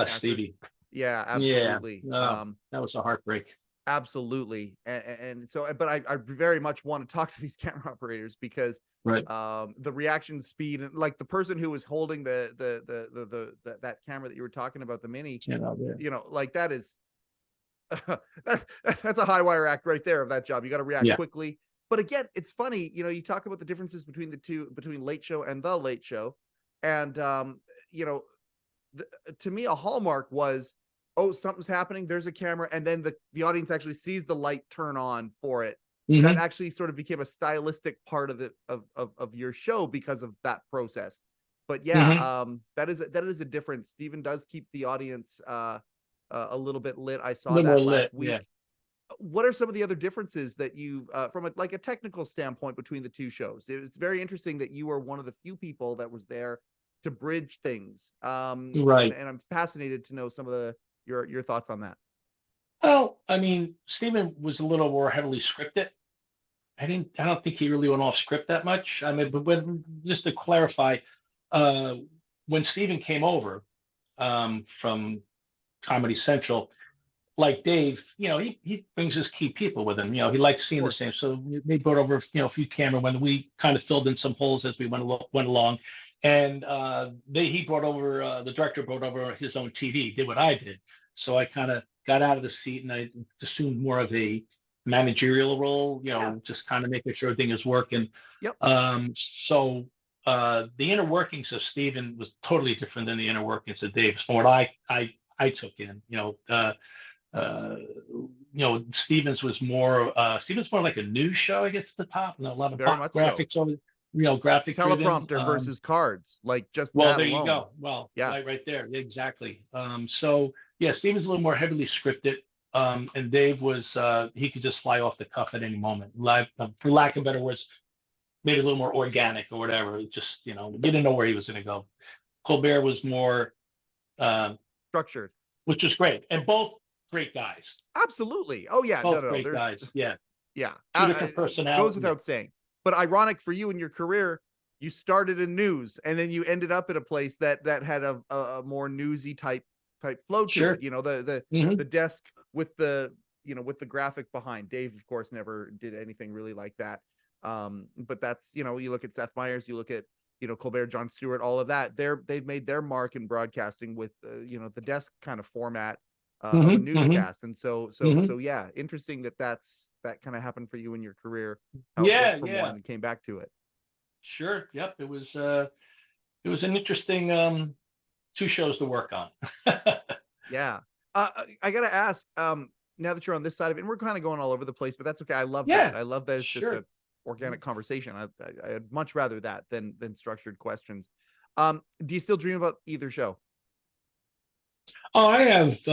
Stevie. Yeah, absolutely. Yeah, that was a heartbreak. Absolutely. And so, but I very much want to talk to these camera operators, because Right. the reaction speed, and like the person who was holding that camera that you were talking about, the mini, like that is that's a high wire act right there of that job. You got to react quickly. But again, it's funny, you talk about the differences between between Late Show and The Late Show. And to me, a hallmark was, oh, something's happening, there's a camera, and then the audience actually sees the light turn on for it. Mhm. That actually sort of became a stylistic part of your show because of that process. But yeah, that is a difference. Steven does keep the audience a little bit lit. I saw that last week. Yeah. What are some of the other differences that you've from a technical standpoint between the 2 shows? It's very interesting that you were one of the few people that was there to bridge things. Right. And I'm fascinated to know some of your thoughts on that. Well, I mean, Steven was a little more heavily scripted. I don't think he really went off script that much. I mean, but just to clarify, uh, when Steven came over from Comedy Central, like Dave, he brings his key people with him. He likes seeing the course. same. So they brought over, a few camera when we kind of filled in some holes as we went along. And he brought over, the director brought over his own TV, did what I did. So I kind of got out of the seat and I assumed more of a managerial role, Yeah. just kind of making sure everything is working. Yep. So the inner workings of Steven was totally different than the inner workings of Dave, from what I took in. Stevens more like a news show, I guess, at the top, and a lot of Very much so. graphics over, graphic driven. Teleprompter versus cards, like just Well, that there alone. you go. Well, Yeah. right there, exactly. So yeah, Stevens a little more heavily scripted, and Dave was he could just fly off the cuff at any moment. Live, for lack of better words, maybe a little more organic or whatever. Just you didn't know where he was going to go. Colbert was more Structured. which is great, and both great guys. Absolutely. Oh yeah. Both No. great There's, guys. Yeah. yeah. Two different personalities. Goes without saying. But ironic for you in your career, you started in news and then you ended up at a place that had a more newsy type flow to Sure. it. The Mhm. desk with the with the graphic behind. Dave, of course, never did anything really like that. But that's you look at Seth Meyers, you look at Colbert, Jon Stewart, all of that. They've made their mark in broadcasting with the desk kind of format of a Mhm, newscast. And so Mhm. yeah, interesting that that kind of happened for you in your career. How Yeah, it went from yeah. one and came back to it. Sure. Yep. It was an interesting 2 shows to work on. Yeah. I gotta ask, now that you're on this side of it, and we're kind of going all over the place, but that's okay. I love Yeah, that. I love that it's just sure. a organic conversation. I'd much rather that than structured questions. Do you still dream about either show? Oh, I have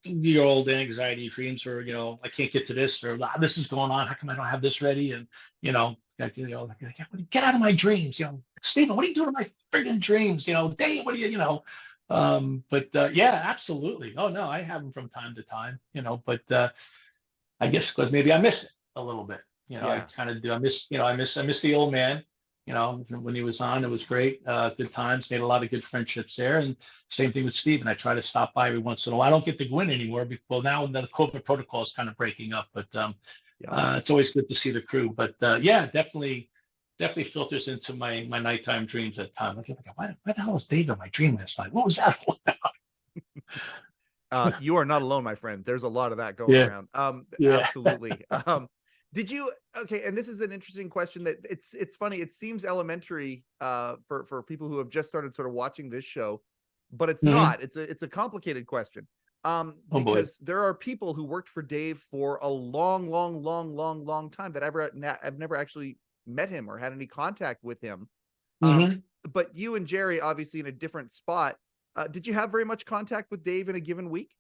the old anxiety dreams where, I can't get to this, or this is going on. How come I don't have this ready? And, get out of my dreams, Stephen, what are you doing to my friggin' dreams? Dave, what are but yeah, absolutely. Oh no, I have them from time to time, but I guess because maybe I miss it a little bit. I Yeah. kind of do. I miss the old man. When he was on, it was great. Good times. Made a lot of good friendships there. And same thing with Steven. I try to stop by every once in a while. I don't get to go in anymore because now the COVID protocol is kind of breaking up. But it's always good to see the crew. But yeah, definitely filters into my nighttime dreams at time. I think, why the hell was Dave in my dream last night? What was that all about? You are not alone, my friend. There's a lot of that going Yeah. around. Yeah. Absolutely. Did you okay? And this is an interesting question that it's funny. It seems elementary for people who have just started sort of watching this show, but it's Mhm. not. It's a complicated question. Oh, boy. Because there are people who worked for Dave for a long time that I've never actually met him or had any contact with him. Mhm. But you and Jerry, obviously in a different spot. Did you have very much contact with Dave in a given week?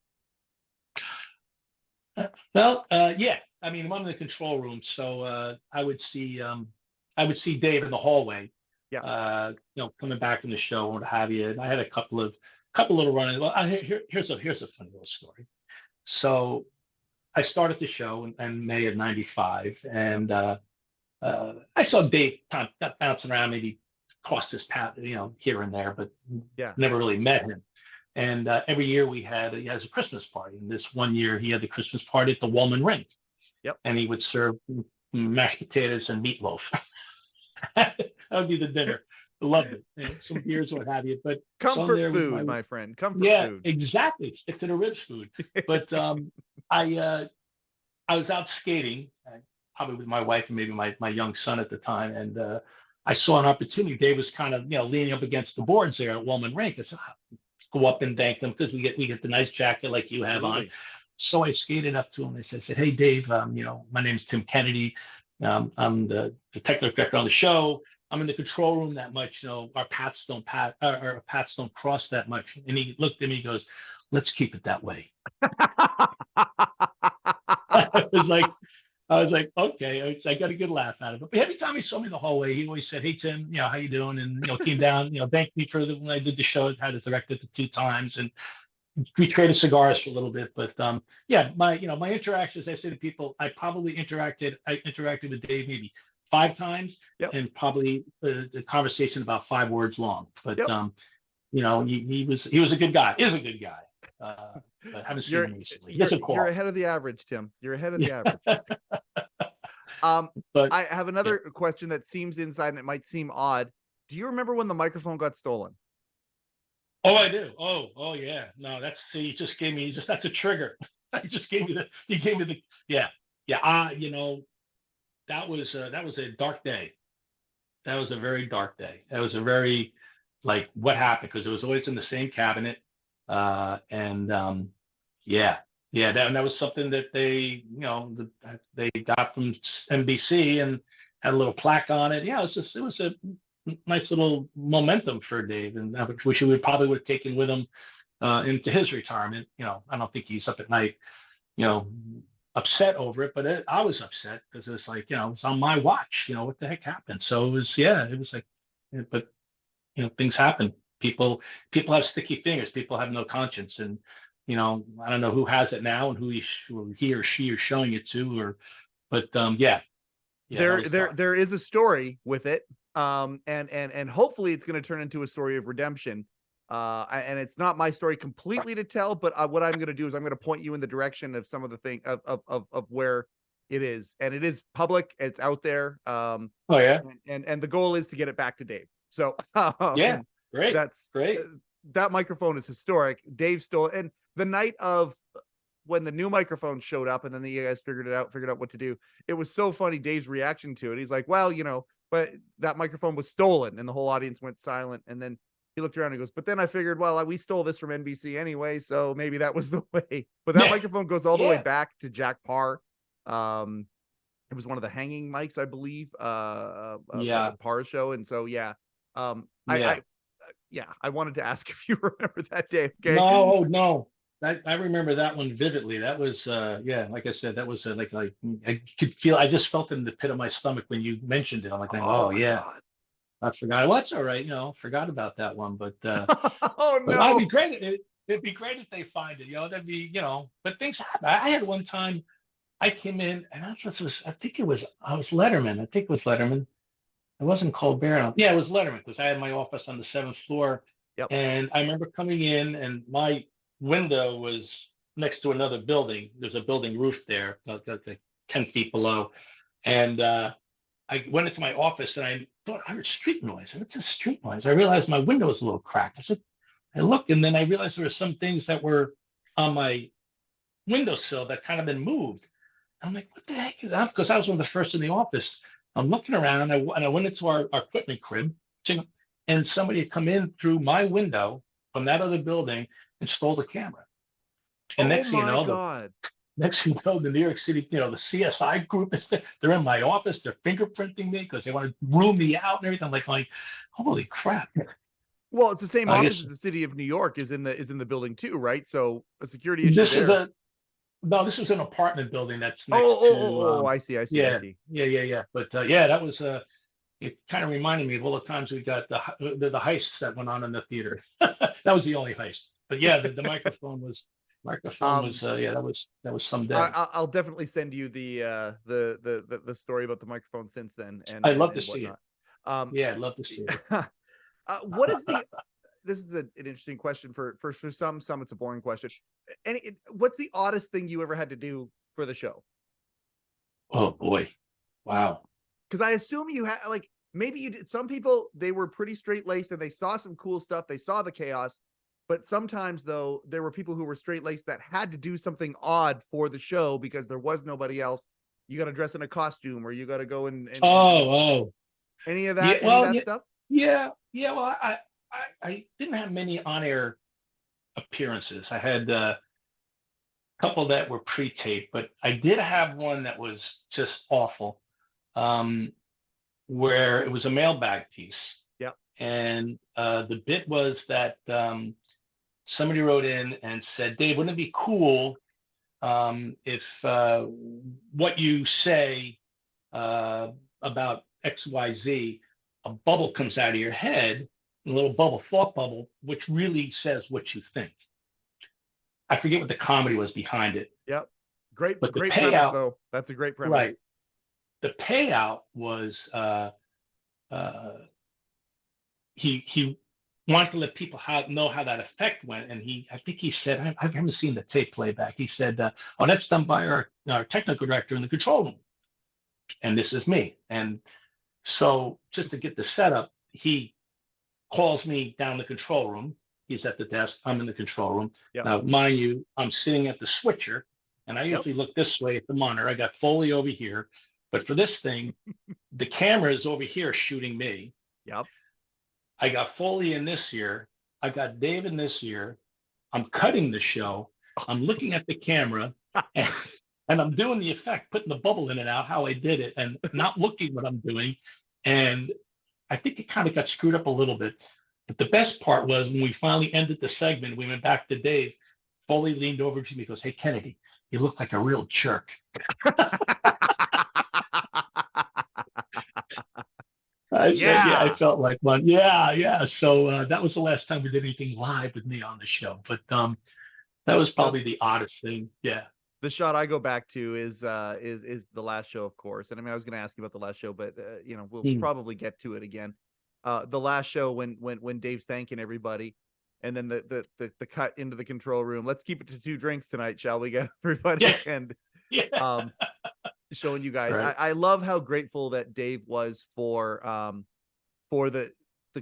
Well, yeah. I mean, I'm in the control room, so I would see Dave in the hallway. Yeah. Coming back from the show or what have you. And I had a couple little run-ins. Well, here's a funny little story. So I started the show in May of '95, and I saw Dave kind of bouncing around, maybe crossed his path, here and there, but Yeah. never really met him. And every year he has a Christmas party. And this one year he had the Christmas party at the Woolman Rink. Yep. And he would serve mashed potatoes and meatloaf. That would be the dinner. Loved it. Some beers, what have you. But Comfort food, my friend. Comfort food. Exactly. Stick to the ribs food. But I was out skating, probably with my wife and maybe my young son at the time, and I saw an opportunity. Dave was kind of leaning up against the boards there at Woolman Rink. I said, go up and thank them because we get the nice jacket like you have on. So I skated up to him. I said, "Hey Dave, my name is Tim Kennedy. I'm the technical director on the show. I'm in the control room that much. Our paths don't cross that much." And he looked at me. He goes, "Let's keep it that way." I was like, okay. I got a good laugh out of it. But every time he saw me in the hallway, he always said, "Hey Tim, how you doing?" And came down, thanked me for when I did the show. I had to direct it 2 times, and we traded cigars for a little bit, but yeah, my interactions, I say to people, I interacted with Dave maybe 5 times, Yep. and probably the conversation about 5 words long. But Yep. he was a good guy, is a good guy. But haven't seen him recently. He doesn't You're call. ahead of the average, Tim. You're ahead of the Yeah. average. But I have another question that seems inside and it might seem odd. Do you remember when the microphone got stolen? oh, I do. Oh yeah. No, you just gave me that's a trigger. You gave me the yeah. Yeah. That was a dark day. That was a very dark day. That was a very, like, what happened, because it was always in the same cabinet. And yeah, that was something that they got from NBC and had a little plaque on it. Yeah, it was a nice little momentum for Dave, and I wish he would probably would have taken with him into his retirement. I don't think he's up at night, you know, upset over it, but I was upset because it's like, it was on my watch. What the heck happened? So it was like, but things happen. People have sticky fingers. People have no conscience, and I don't know who has it now and who he or she is showing it to, but yeah. There is a story with it, and hopefully it's going to turn into a story of redemption. And it's not my story completely to tell, but what I'm going to do is I'm going to point you in the direction of some of the thing of where it is, and it is public. It's out there. Oh yeah. And the goal is to get it back to Dave. So yeah, great. That's great. That microphone is historic. Dave stole it, and the night of when the new microphone showed up, and then you guys figured out what to do. It was so funny. Dave's reaction to it. He's like, "Well, but that microphone was stolen," and the whole audience went silent, and then he looked around and goes, "But then I figured, well, we stole this from NBC anyway, so maybe that was the way." But that microphone goes all the way back to Jack Parr. It was one of the hanging mics, I believe, the Parr show. And so, I wanted to ask if you remember that day. Okay. No. I remember that one vividly. That was, like I said, that was like I just felt in the pit of my stomach when you mentioned it. I'm like, oh yeah. God. I forgot. Well, that's all right. Forgot about that one, but oh no, that'd be great. It'd be great if they find it. That'd be, but things happen. I had one time I came in and I think it was Letterman. I think it was Letterman. It wasn't Colbert. Yeah, it was Letterman, because I had my office on the 7th floor. Yep. And I remember coming in, and my window was next to another building. There's a building roof there, like 10 feet below. And I went into my office and I thought I heard street noise. What's a street noise? I realized my window was a little cracked. I looked, and then I realized there were some things that were on my windowsill that kind of been moved. I'm like, what the heck is that? Because I was one of the first in the office. I'm looking around, and I went into our equipment crib, and somebody had come in through my window from that other building and stole the camera. And next thing you know, the New York City, the CSI group is there. They're in my office. They're fingerprinting me because they want to rule me out and everything. I'm like, holy crap. Well, it's the same office as the city of New York is in the building too, right? So a security issue there. No, this was an apartment building that's next I see. Yeah. But that was it kind of reminded me of all the times we got the heists that went on in the theater. That was the only heist. But yeah, the microphone was that was some day. I'll definitely send you the story about the microphone since then. And I'd love to see it. I'd love to see it. What is this is an interesting question for some it's a boring question. What's the oddest thing you ever had to do for the show? Oh boy. Wow. Because I assume you had, like, maybe you did. Some people, they were pretty straight laced and they saw some cool stuff. They saw the chaos, but sometimes though, there were people who were straight laced that had to do something odd for the show because there was nobody else. You got to dress in a costume, or you got to go and any of that, stuff. Yeah. Well, I didn't have many on-air appearances. I had a couple that were pre-taped, but I did have one that was just awful, where it was a mailbag piece. Yeah. And the bit was that somebody wrote in and said, "Dave, wouldn't it be cool if what you say about XYZ, a bubble comes out of your head, a little thought bubble, which really says what you think?" I forget what the comedy was behind it, Yep. Great, but the great premise payout, though. That's a great premise. right? The payout was he wanted to let people know how that effect went, and I think he said, I haven't seen the tape playback. He said, "Oh, that's done by our technical director in the control room, and this is me." And so, just to get the setup, he calls me down the control room. He's at the desk. I'm in the control room. Yep. Now, mind you, I'm sitting at the switcher, and I usually look this way at the monitor. I got Foley over here, but for this thing, the camera is over here shooting me. Yep. I got Foley in this ear. I got Dave in this ear. I'm cutting the show. I'm looking at the camera, and I'm doing the effect, putting the bubble in and out, how I did it, and not looking what I'm doing. And I think it kind of got screwed up a little bit. But the best part was when we finally ended the segment, we went back to Dave. Foley leaned over to me and goes, "Hey, Kennedy, you look like a real jerk." I felt like one. Yeah. So that was the last time we did anything live with me on the show. But that was probably the oddest thing. Yeah. The shot I go back to is the last show, of course. And I mean, I was going to ask you about the last show, but we'll probably get to it again. The last show when Dave's thanking everybody, and then the cut into the control room. Let's keep it to 2 drinks tonight, shall we, get everybody? Yeah. And showing you guys. Right. I love how grateful that Dave was for the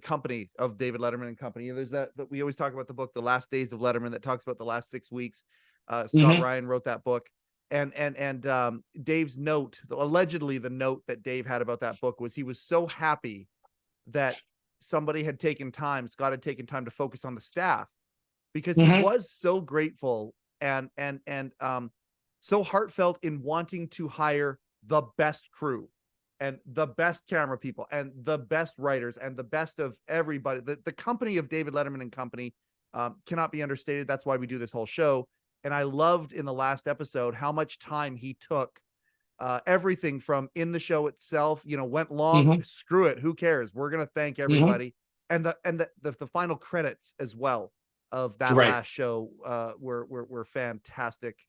company of David Letterman and Company. There's that we always talk about the book, The Last Days of Letterman, that talks about the last 6 weeks. Scott Ryan wrote that book, and Dave's note, allegedly the note that Dave had about that book was he was so happy that Scott had taken time to focus on the staff, because he was so grateful and so heartfelt in wanting to hire the best crew and the best camera people and the best writers and the best of everybody. The company of David Letterman and Company cannot be understated. That's why we do this whole show. And I loved in the last episode how much time he took, everything from in the show itself, went long, screw it, who cares? We're going to thank everybody. And the final credits as well of that last show were fantastic.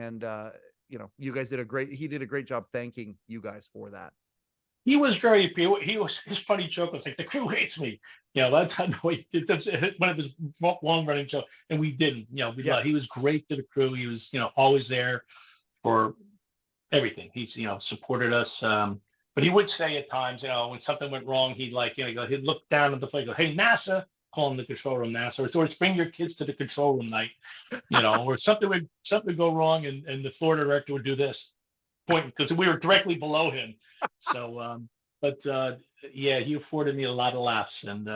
You guys he did a great job thanking you guys for that. He was his funny joke was like, "The crew hates me." That's how he did one of his long running jokes, and we didn't. He was great to the crew. He was, always there for everything. He's, supported us. But he would say at times, when something went wrong, he'd he'd look down at the plate, go, "Hey, NASA," calling the control room NASA, or bring your kids to the control room night, or something would go wrong, and the floor director would do this, point, because we were directly below him. So, he afforded me a lot of laughs, and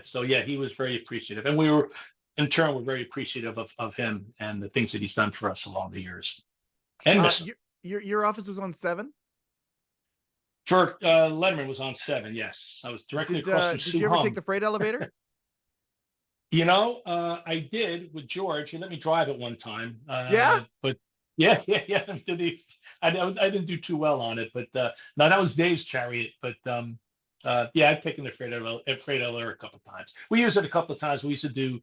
So he was very appreciative, and we were, in turn, we're very appreciative of him and the things that he's done for us along the years. And your office was on 7? For Letterman was on 7. Yes, I was directly across from Sue. Did you ever take the freight elevator? I did with George. He let me drive it one time. But yeah. I didn't do too well on it, but no, that was Dave's chariot. But I've taken the freight elevator a couple of times. We used it a couple of times. We used to do.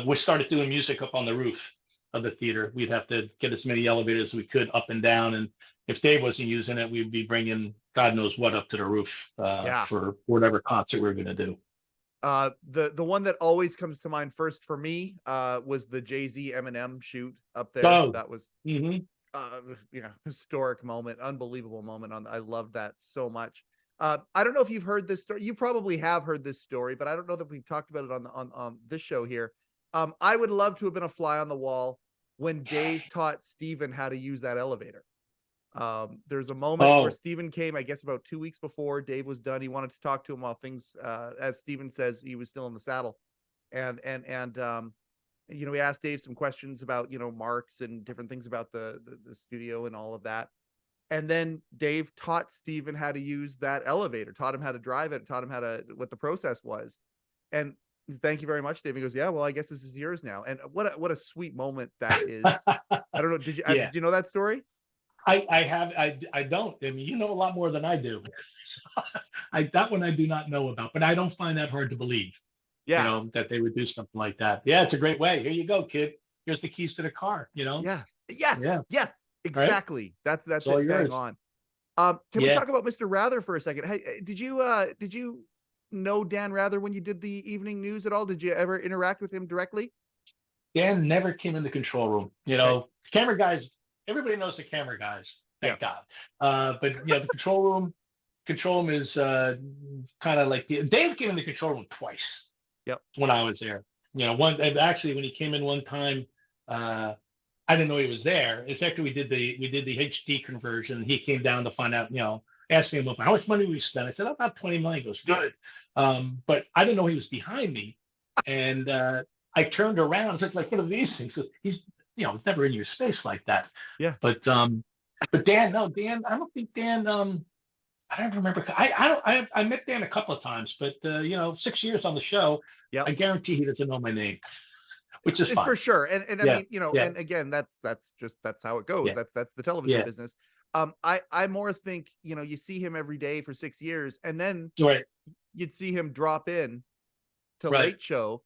We started doing music up on the roof of the theater. We'd have to get as many elevators as we could up and down, and if Dave wasn't using it, we'd be bringing God knows what up to the roof for whatever concert we were going to do. The one that always comes to mind first for me was the Jay-Z Eminem shoot up there. That was historic moment, unbelievable moment. I loved that so much. I don't know if you've heard this story. You probably have heard this story, but I don't know that we've talked about it on this show here. I would love to have been a fly on the wall when Dave taught Steven how to use that elevator. There's a moment where Steven came, I guess about 2 weeks before Dave was done. He wanted to talk to him while things, as Steven says, he was still in the saddle. And we asked Dave some questions about, marks and different things about the studio and all of that. And then Dave taught Steven how to use that elevator, taught him how to drive it, taught him what the process was. And thank you very much, Dave. He goes, "Yeah, well, I guess this is yours now." And what a sweet moment that is. I don't know. Did you know that story? I have. I don't. I mean, you know a lot more than I do. That one I do not know about, but I don't find that hard to believe. Yeah. that they would do something like that. Yeah, it's a great way. Here you go, kid. Here's the keys to the car. Yeah. Yes. Yeah. Yes. Right. Exactly. That's all it. Bang yours. on. Can we Yeah. talk about Mr. Rather for a second? Hey, did you know Dan Rather when you did the evening news at all? Did you ever interact with him directly? Dan never came in the control room. Camera guys. Everybody knows the camera guys. Thank God. But the control room is kind of like Dave came in the control room twice. Yep. When I was there, actually when he came in one time, I didn't know he was there. It's after we did the HD conversion. He came down to find out, asked me about how much money we spent. I said about 20 million. He goes, good. But I didn't know he was behind me, and I turned around. It's like one of these things. He's it's never in your space like that. Yeah. But Dan, no, Dan. I don't think Dan. I don't remember. I met Dan a couple of times, but 6 years on the show. Yeah. I guarantee he doesn't know my name, which is fine. For sure. And I Yeah. mean, and again, that's how it goes. Yeah. That's the television Yeah. business. I more think, you see him every day for 6 years, and then Right. you'd see him drop in to Right. Late Show,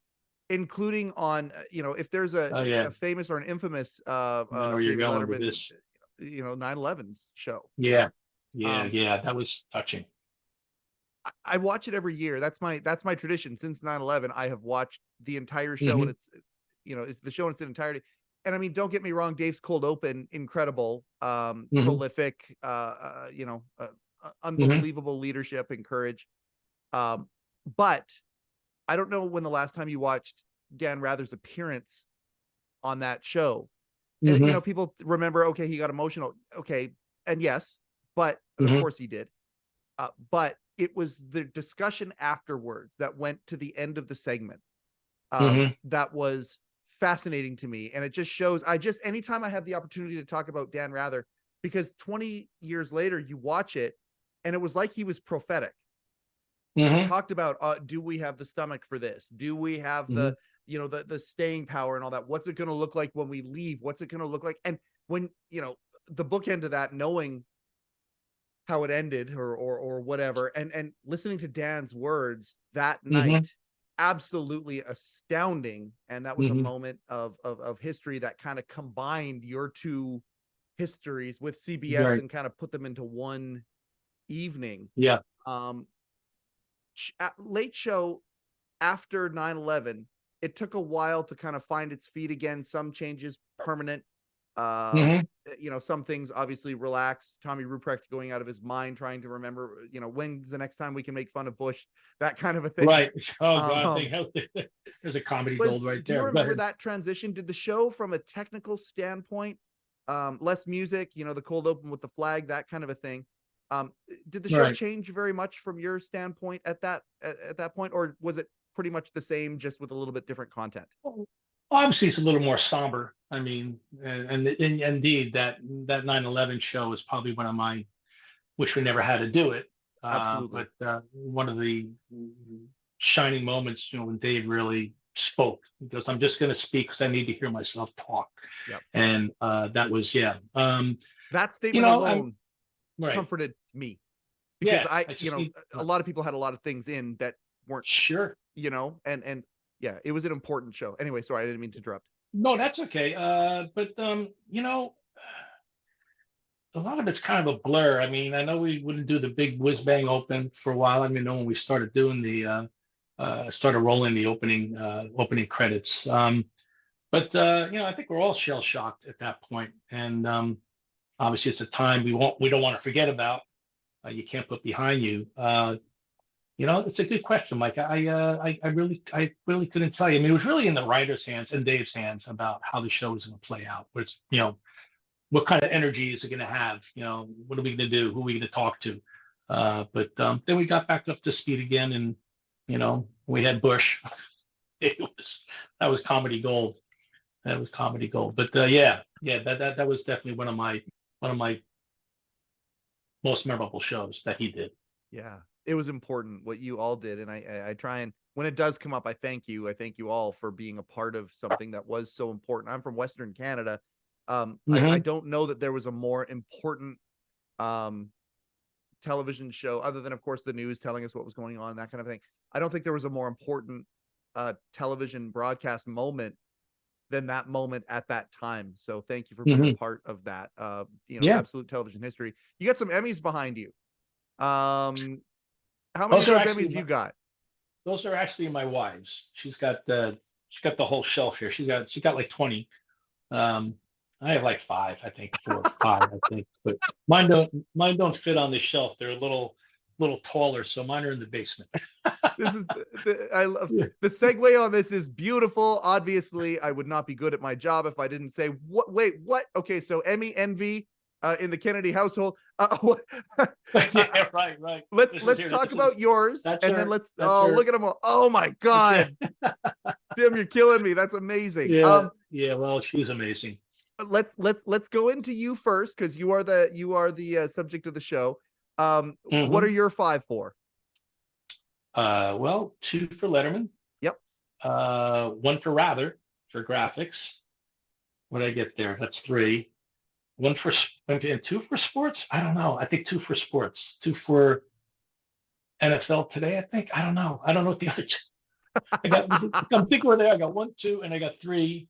including on, if there's a famous or an infamous I know where you're David going with Letterman, this. 9/11's show. Yeah. That was touching. I watch it every year. That's my tradition. Since 9/11, I have watched the entire show, and it's the show in its entirety. And I mean, don't get me wrong, Dave's cold open, incredible, prolific, unbelievable leadership and courage. But I don't know when the last time you watched Dan Rather's appearance on that show. And people remember, okay, he got emotional. Okay, and yes, but of course he did. But it was the discussion afterwards that went to the end of the segment that was fascinating to me. And it just shows, anytime I have the opportunity to talk about Dan Rather, because 20 years later you watch it and it was like he was prophetic. He talked about, do we have the stomach for this? Do we have the staying power and all that? What's it going to look like when we leave? What's it going to look like? And when, the bookend of that, knowing how it ended or whatever, and listening to Dan's words that night, absolutely astounding. And that was a moment of history that kind of combined your two histories with CBS and kind of put them into one evening. Yeah. Late Show after 9/11, it took a while to kind of find its feet again. Some changes permanent. Some things obviously relaxed. Tommy Ruprecht going out of his mind trying to remember, when's the next time we can make fun of Bush, that kind of a thing. Right. Oh God, there's a comedy gold right there. Do you remember that transition? Did the show, from a technical standpoint, less music, the cold open with the flag, that kind of a thing, did the show change very much from your standpoint at that point, or was it pretty much the same, just with a little bit different content? Obviously, it's a little more somber. I mean, and indeed, that 9/11 show is probably one of my wish we never had to do it. Absolutely. But one of the shining moments, when Dave really spoke, because I'm just going to speak because I need to hear myself talk. Yep. And that was that statement alone right. comforted me, because a lot of people had a lot of things in that weren't sure, and yeah, it was an important show. Anyway, sorry, I didn't mean to interrupt. No, that's okay. But a lot of it's kind of a blur. I mean, I know we wouldn't do the big whiz bang open for a while. I mean, when we started doing started rolling the opening credits. But I think we're all shell shocked at that point, and obviously it's a time we don't want to forget about. You can't put behind you. It's a good question, Mike. I really couldn't tell you. I mean, it was really in the writer's hands and Dave's hands about how the show is going to play out. What's what kind of energy is it going to have? What are we going to do? Who are we going to talk to? But then we got back up to speed again, and we had Bush. That was comedy gold. That was comedy gold. But that was definitely one of my most memorable shows that he did. Yeah, it was important what you all did, and I try, and when it does come up, I thank you all for being a part of something that was so important. I'm from Western Canada. I don't know that there was a more important television show, other than of course the news telling us what was going on and that kind of thing. I don't think there was a more important television broadcast moment than that moment at that time. So thank you for Mm-hmm. being a part of that. Yeah. Absolute television history. You got some Emmys behind you. How many of Those those are actually Emmys you got? Those are actually my wife's. She's got the whole shelf here. She got like 20. Um, I have like 5, I think, 4 or 5, I think. But mine don't fit on the shelf. They're a little taller, so mine are in the basement. This is I love Yeah. the segue on this is beautiful. Obviously, I would not be good at my job if I didn't say what. Wait, what? Okay, so Emmy envy in the Kennedy household. Yeah, right. Let's talk about yours, that's and then her. let's. That's Oh, her. look at them all. Oh my God, Tim, you're killing me. That's amazing. Yeah, yeah. Well, she's amazing. Let's go into you first because you are the subject of the show. What Mhm. are your 5 for? Well, 2 for Letterman. Yep. 1 for Rather for graphics. What did I get there? That's 3. 1 for and 2 for sports. I don't know. I think 2 for sports. 2 for NFL Today. I think. I don't know. I don't know what the other. I got. I'm thinking where they are. I got 1, 2, and I got 3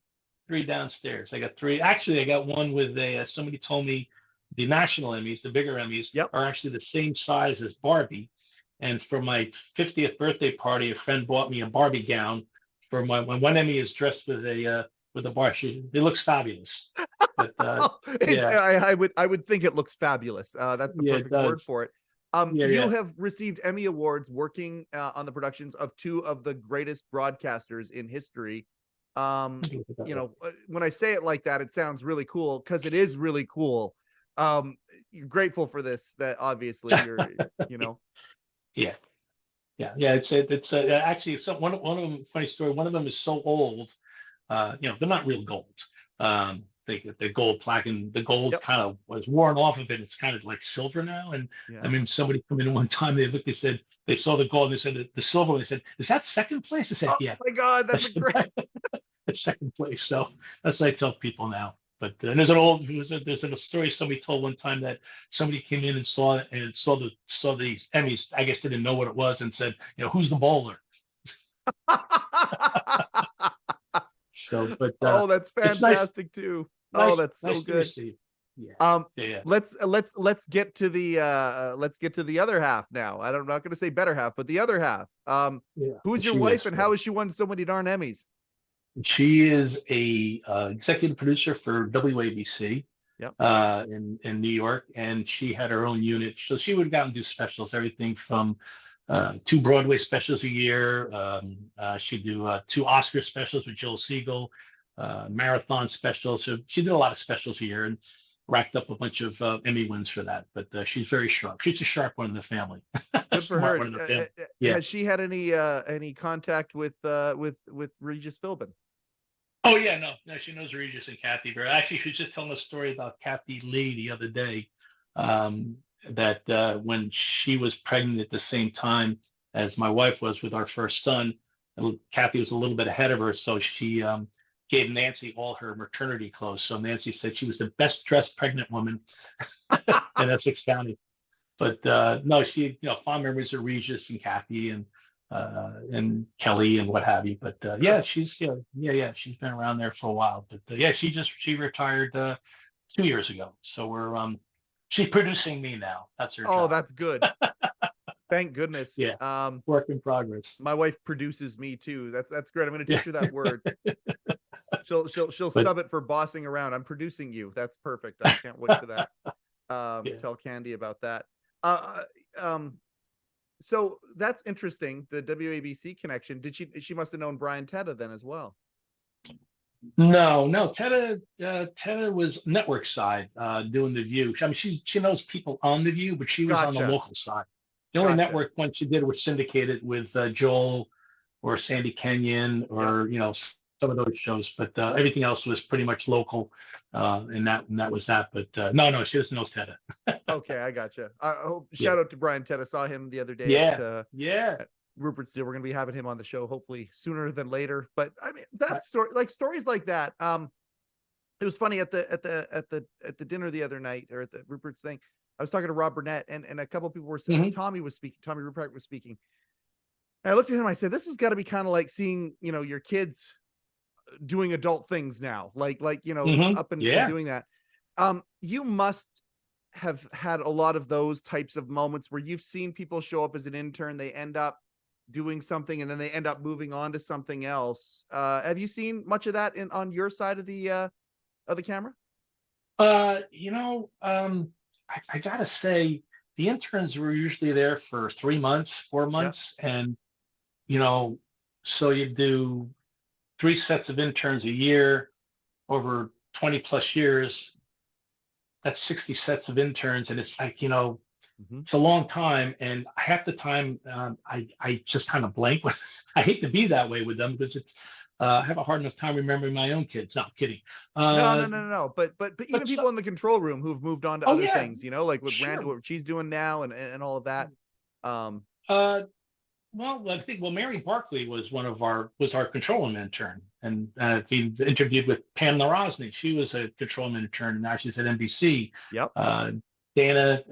downstairs. I got 3. Actually, I got one with somebody told me the national Emmys, the bigger Emmys, Yep. are actually the same size as Barbie. And for my 50th birthday party, a friend bought me a Barbie gown. For my one Emmy is dressed with a Barbie. It looks fabulous. But yeah, I would think it looks fabulous. That's the Yeah, it perfect word does. for it. Yeah, You yeah. have received Emmy awards working on the productions of 2 of the greatest broadcasters in history. When I say it like that, it sounds really cool because it is really cool. You're grateful for this. That obviously you're, Yeah. It's actually one of them. Funny story. One of them is so old. They're not real gold. The gold plaque and the gold Yep. kind of was worn off of it. It's kind of like silver now. And Yeah. I mean, somebody come in one time. They looked. They said they saw the gold. And they said the silver. They said, "Is that second place?" I said, Oh "Yeah, my God, that's a great. it's second place." So that's what I tell people now. But and there's a story somebody told one time that somebody came in and saw the Emmys. I guess they didn't know what it was and said, "Who's the bowler?" So, but Oh, that's it's nice. fantastic too. Oh, that's so nice to good. see. Yeah. Yeah. Let's get to the other half now. I'm not going to say better half, but the other half. Yeah. Who's your wife and how has she won so many darn Emmys? She is a executive producer for WABC. Yep. In New York, and she had her own unit. So she would go out and do specials, everything from 2 Broadway specials a year. She'd do 2 Oscar specials with Joel Siegel, marathon specials. So she did a lot of specials a year and racked up a bunch of Emmy wins for that. But she's very sharp. She's a sharp one in the family. Good for her. One in the family. Yeah. Has she had any contact with Regis Philbin? Oh yeah, no, she knows Regis and Kathy. Actually, she was just telling a story about Kathy Lee the other day. That when she was pregnant at the same time as my wife was with our first son, Kathy was a little bit ahead of her, so she gave Nancy all her maternity clothes. So Nancy said she was the best dressed pregnant woman in Essex County. But no, she fond memories of Regis and Kathy and Kelly and what have you. But she's she's been around there for a while. But she retired 2 years ago. So she's producing me now. That's her job. Oh, that's good. Thank goodness. Yeah. Work in progress. My wife produces me too. That's great. I'm going to teach her that word. She'll sub it for bossing around. I'm producing you. That's perfect. I can't wait for that. Tell Candy about that. So that's interesting. The WABC connection. She must have known Brian Teta then as well. No. Teta was network side, doing The View. I mean, she knows people on The View, but she was on the local side. The only network one she did was syndicated with Joel or Sandy Kenyon or some of those shows, but everything else was pretty much local, and that was that. But no, she doesn't know Teta. Okay, I gotcha. Shout out to Brian Teta. Saw him the other day. Yeah. At Rupert's Deal. We're gonna be having him on the show hopefully sooner than later. But I mean, that story, like stories like that. It was funny at the dinner the other night or at the Rupert's thing. I was talking to Rob Burnett and a couple of people were saying Tommy was speaking. Tommy Rupert was speaking. And I looked at him, I said, this has got to be kind of like seeing, your kids doing adult things now, like, up and doing that. You must have had a lot of those types of moments where you've seen people show up as an intern, they end up doing something and then they end up moving on to something else. Have you seen much of that on your side of the camera? I gotta say, the interns were usually there for 3 months, 4 months, and so you do 3 sets of interns a year over 20 plus years. That's 60 sets of interns, and it's like, it's a long time. And half the time, I just kind of blank. I hate to be that way with them because I have a hard enough time remembering my own kids. No, I'm kidding. No. But even people in the control room who've moved on to other things, like with Randy, what she's doing now and all of that. Well, I think Mary Barkley was our control room intern, and we interviewed with Pam Narosny. She was a control room intern, and now she's at NBC. Yep. Dana,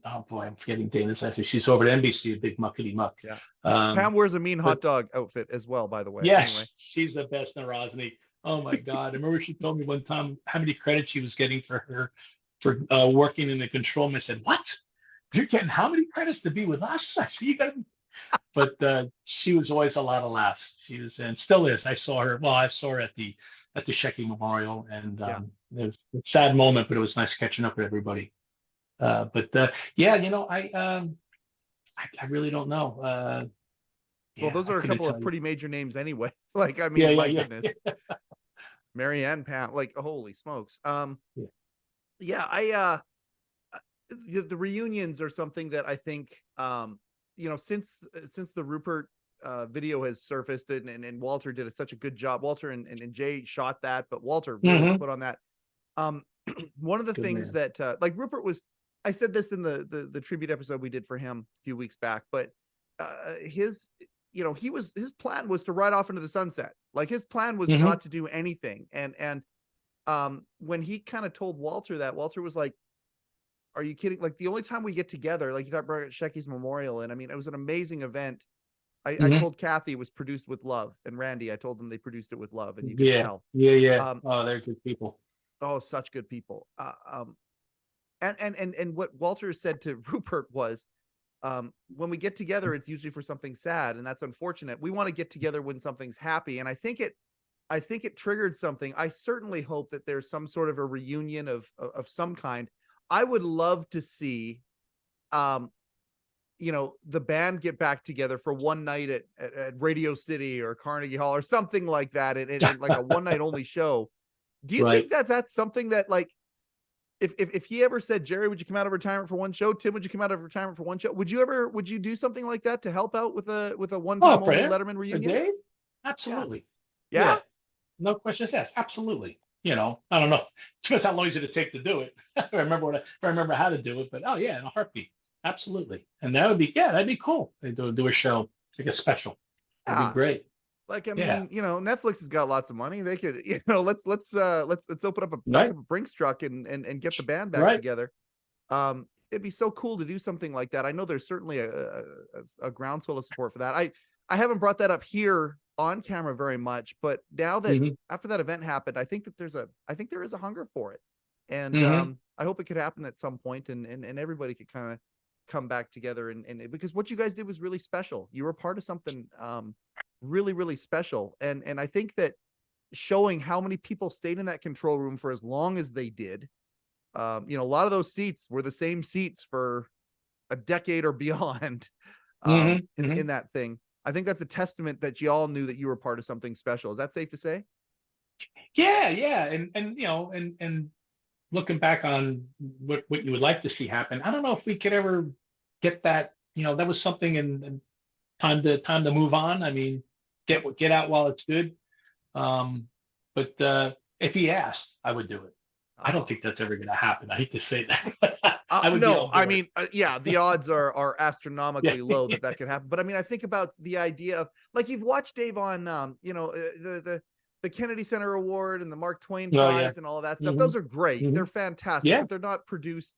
oh boy, I'm forgetting Dana's last name. She's over at NBC, a big muckety muck. Yeah. Pam wears a mean hot dog outfit as well, by the way. Yes, anyway. She's the best, Narosny. Oh my God! I remember she told me one time how many credits she was getting for working in the control room. I said, "What? You're getting how many credits to be with us?" I said, "You got to." But she was always a lot of laughs. She was, and still is. I saw her at the Shecky Memorial, and it was a sad moment, but it was nice catching up with everybody. I really don't know. Well, those are a couple of pretty major names anyway. Like, I mean, my goodness. Marianne, Pam, like, holy smokes. The reunions are something that I think, since the Rupert video has surfaced and Walter did such a good job. Walter and Jay shot that, but Walter really put on that. One of the things that like Rupert was, I said this in the tribute episode we did for him a few weeks back, but his plan was to ride off into the sunset. Like, his plan was not to do anything. And when he kind of told Walter that, Walter was like, are you kidding? Like, the only time we get together, like, you got at Shecky's Memorial, and I mean, it was an amazing event. I told Kathy it was produced with love, and Randy, I told them they produced it with love, and you can tell. They're good people. Oh, such good people. And what Walter said to Rupert was, when we get together, it's usually for something sad, and that's unfortunate. We want to get together when something's happy, and I think it triggered something. I certainly hope that there's some sort of a reunion of some kind. I would love to see, the band get back together for one night at Radio City or Carnegie Hall or something like that, and like a one night only show. Do you think that that's something that, like, if he ever said, Jerry, would you come out of retirement for one show? Tim, would you come out of retirement for one show? Would you do something like that to help out with a one-time only Letterman reunion? Dave? Absolutely. Yeah. No questions asked. Absolutely. I don't know. Depends how long it's going to take to do it. If I remember how to do it, but in a heartbeat. Absolutely. And that'd be cool. They do a show, like a special. That'd be great. Like, I mean, Netflix has got lots of money. They could, let's open up a Brinks truck and get the band back together. It'd be so cool to do something like that. I know there's certainly a groundswell of support for that. I haven't brought that up here on camera very much, but now that after that event happened, I think that there is a hunger for it, and I hope it could happen at some point, and everybody could kind of come back together, and because what you guys did was really special. You were part of something really, really special, and I think that showing how many people stayed in that control room for as long as they did, a lot of those seats were the same seats for a decade or beyond in that thing. I think that's a testament that you all knew that you were part of something special. Is that safe to say? Yeah. And looking back on what you would like to see happen, I don't know if we could ever get that. That was something, and time to move on. I mean, get out while it's good. But if he asked, I would do it. I don't think that's ever going to happen. I hate to say that. The odds are astronomically low that could happen. But I mean, I think about the idea of, like, you've watched Dave on, the Kennedy Center Award and the Mark Twain Prize and all of that stuff. Those are great. They're fantastic, but they're not produced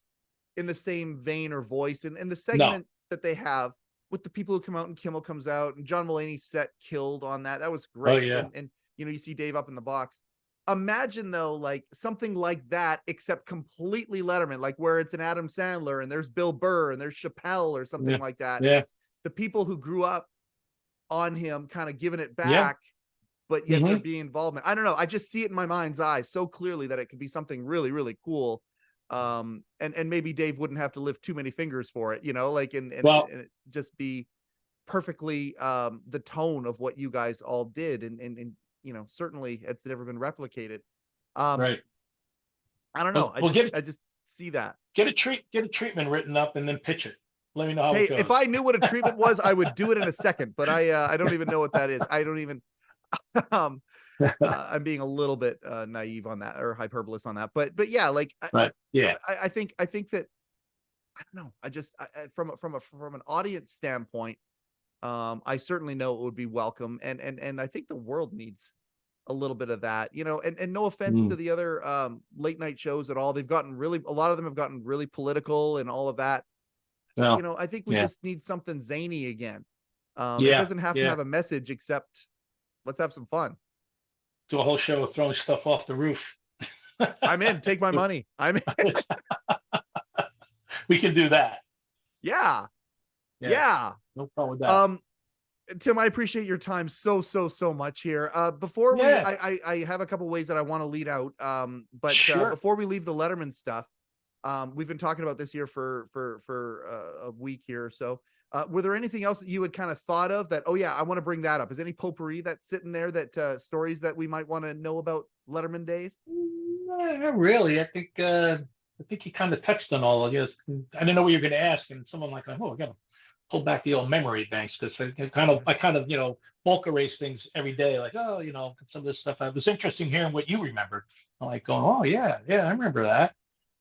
in the same vein or voice. And the segment that they have, with the people who come out and Kimmel comes out and John Mulaney's set killed on that. That was Oh great. yeah. And you see Dave up in the box. Imagine though, like something like that, except completely Letterman, like where it's an Adam Sandler and there's Bill Burr and there's Chappelle or something like that. Yeah. And it's the people who grew up on him kind of giving it back, Yeah. but yet there being involvement. I don't know. I just see it in my mind's eye so clearly that it could be something really, really cool. And maybe Dave wouldn't have to lift too many fingers for it, like, and it just be perfectly the tone of what you guys all did. And certainly it's never been replicated. Right. I don't know. I just see that. Get a treatment written up and then pitch it. Let me know how Hey, it goes. if I knew what a treatment was, I would do it in a second, but I don't even know what that is. I don't even, I'm being a little bit naive on that or hyperbolous on that, but yeah, like, right. Yeah. I think that, I don't know. I just, from an audience standpoint, I certainly know it would be welcome. And I think the world needs a little bit of that, and no offense to the other late night shows at all. A lot of them have gotten really political and all of that. Well, I think we just need something zany again. It Yeah, doesn't have to have a message, except let's have some fun. do a whole show of throwing stuff off the roof. I'm in. Take my money. I'm in. We can do that. Yeah. No problem with that. Tim, I appreciate your time so much here. Before I have a couple ways that I want to lead out. But Sure. before we leave the Letterman stuff, we've been talking about this here for a week here or so. Were there anything else that you had kind of thought of that? Oh yeah, I want to bring that up. Is any potpourri that's sitting there that stories that we might want to know about Letterman days? Not really. I think you kind of touched on all of it. I didn't know what you were going to ask, and someone like, oh, I got to pull back the old memory banks because I kind of bulk erase things every day. Like, oh, some of this stuff. It was interesting hearing what you remembered. I'm like going, oh yeah, I remember that.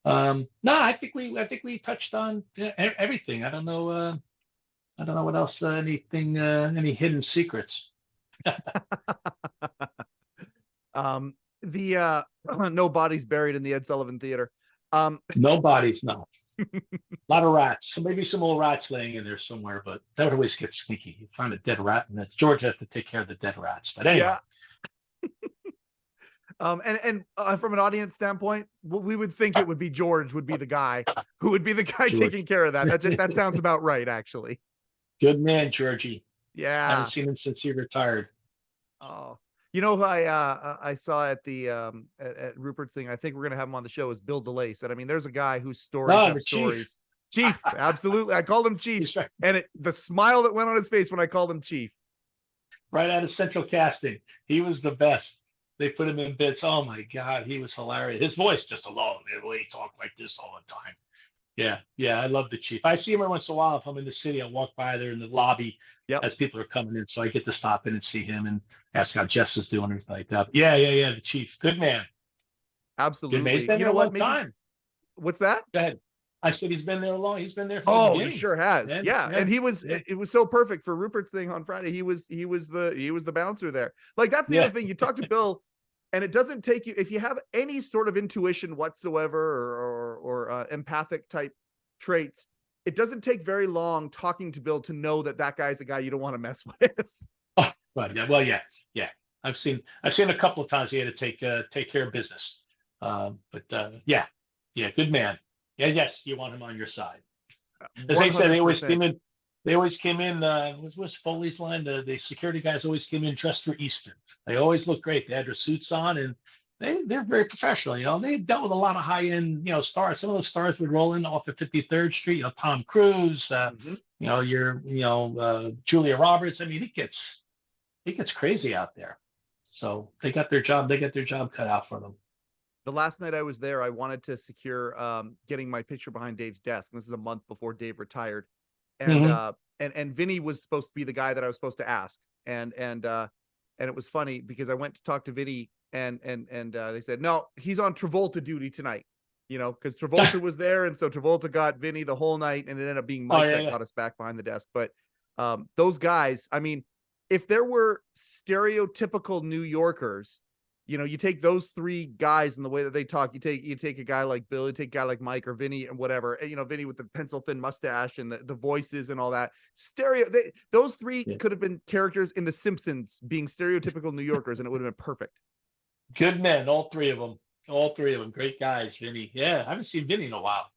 No, I think we touched on everything. I don't know what else. Anything? Any hidden secrets? The no bodies buried in the Ed Sullivan Theater. No bodies, no. A lot of rats. So maybe some old rats laying in there somewhere, but that would always get sneaky. You find a dead rat, and that's George has to take care of the dead rats. But anyway. Yeah. And from an audience standpoint, we would think it would be George would be the guy who would be the guy George. taking care of that. That sounds about right, actually. Good man, Georgie. Yeah. Haven't seen him since he retired. Oh, who I saw at the at Rupert's thing. I think we're gonna have him on the show is Bill DeLace. And I mean, there's a guy whose stories have stories. Chief, absolutely. I called him Chief, Right. and the smile that went on his face when I called him Chief. Right out of Central Casting, he was the best. They put him in bits. Oh my God, he was hilarious. His voice just alone, the way he talked like this all the time. Yeah, I love the Chief. I see him every once in a while. If I'm in the city, I walk by there in the lobby as people are coming in, so I get to stop in and see him and ask how Jess is doing or anything like that. Yeah, the Chief, good man. Absolutely. Good man. He's been there a long time. What's that? Go ahead. I said he's been there long. He's been there for the beginning. He sure has. Yeah. And he was. It was so perfect for Rupert's thing on Friday. He was the bouncer there. Like that's the other thing. You talk to Bill, and it doesn't take you if you have any sort of intuition whatsoever or empathic type traits. It doesn't take very long talking to Bill to know that guy's a guy you don't want to mess with. Oh, right. Yeah. Well, yeah. I've seen a couple of times he had to take care of business. Yeah, good man. Yeah, yes, you want him on your side. As they said, they always came in. What was Foley's line? The security guys always came in dressed for Easter. They always look great. They had their suits on, and they're very professional. They dealt with a lot of high end, stars. Some of those stars would roll in off of 53rd Street. Tom Cruise. Julia Roberts. I mean, it gets crazy out there. So they got their job. They got their job cut out for them. The last night I was there, I wanted to secure getting my picture behind Dave's desk. And this is a month before Dave retired, and and Vinny was supposed to be the guy that I was supposed to ask, and it was funny because I went to talk to Vinny, and they said no, he's on Travolta duty tonight, because Travolta was there, and so Travolta got Vinny the whole night, and it ended up being Mike that got us back behind the desk. But those guys, I mean, if there were stereotypical New Yorkers, you take those three guys and the way that they talk, you take a guy like Bill, you take a guy like Mike or Vinny and whatever, Vinny with the pencil thin mustache and the voices and all that those three could have been characters in The Simpsons being stereotypical New Yorkers, and it would have been perfect. Good men, all three of them. All three of them. Great guys, Vinny. Yeah, I haven't seen Vinny in a while.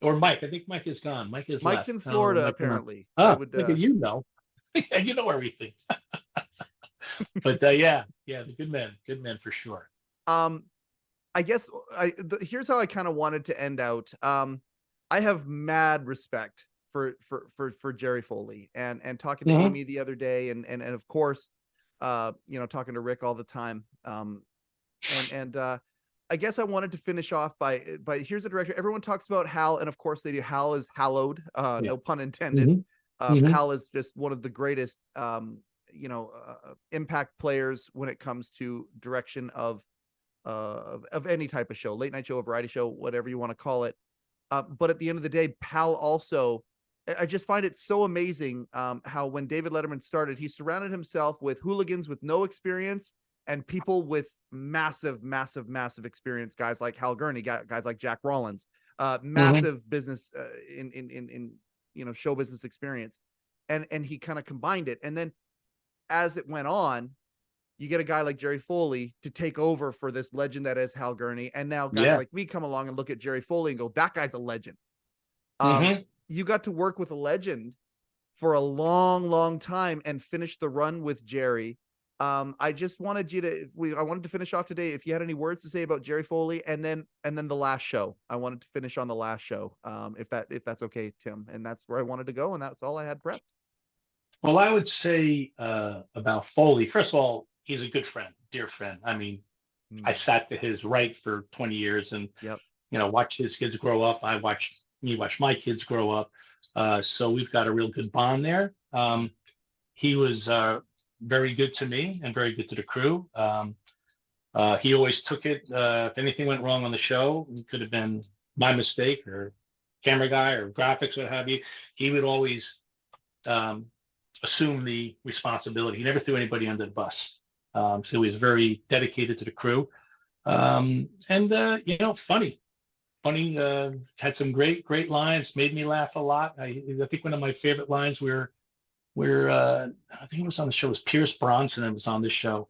Or Mike. I think Mike is gone. Mike's left. In Florida, apparently. Oh, look at you know. You know everything. But yeah, the good men for sure. I guess here's how I kind of wanted to end out. I have mad respect for Jerry Foley, and talking to Amy the other day, and of course, talking to Rick all the time. I guess I wanted to finish off by here's the director. Everyone talks about Hal, and of course they do. Hal is hallowed, no pun intended. Hal is just one of the greatest, impact players when it comes to direction of any type of show, late night show, a variety show, whatever you want to call it. But at the end of the day, Hal also, I just find it so amazing how when David Letterman started, he surrounded himself with hooligans with no experience and people with massive experience, guys like Hal Gurnee, guys like Jack Rollins, massive business in show business experience, and he kind of combined it. And then as it went on, you get a guy like Jerry Foley to take over for this legend that is Hal Gurnee, and now guys like me come along and look at Jerry Foley and go, that guy's a legend. You got to work with a legend for a long time and finish the run with Jerry. I just wanted you to, I wanted to finish off today. If you had any words to say about Jerry Foley, and then the last show, I wanted to finish on the last show. If that's okay, Tim, and that's where I wanted to go. And that's all I had prepped. Well, I would say about Foley, first of all, he's a good friend, dear friend. I mean, I sat to his right for 20 years and, watched his kids grow up. He watched my kids grow up. So we've got a real good bond there. He was very good to me and very good to the crew. He always took it. If anything went wrong on the show, it could have been my mistake or camera guy or graphics, what have you. He would always assume the responsibility. He never threw anybody under the bus. So he was very dedicated to the crew. Funny, had some great lines, made me laugh a lot. I think one of my favorite lines where I think it was on the show, was Pierce Bronson, and was on this show.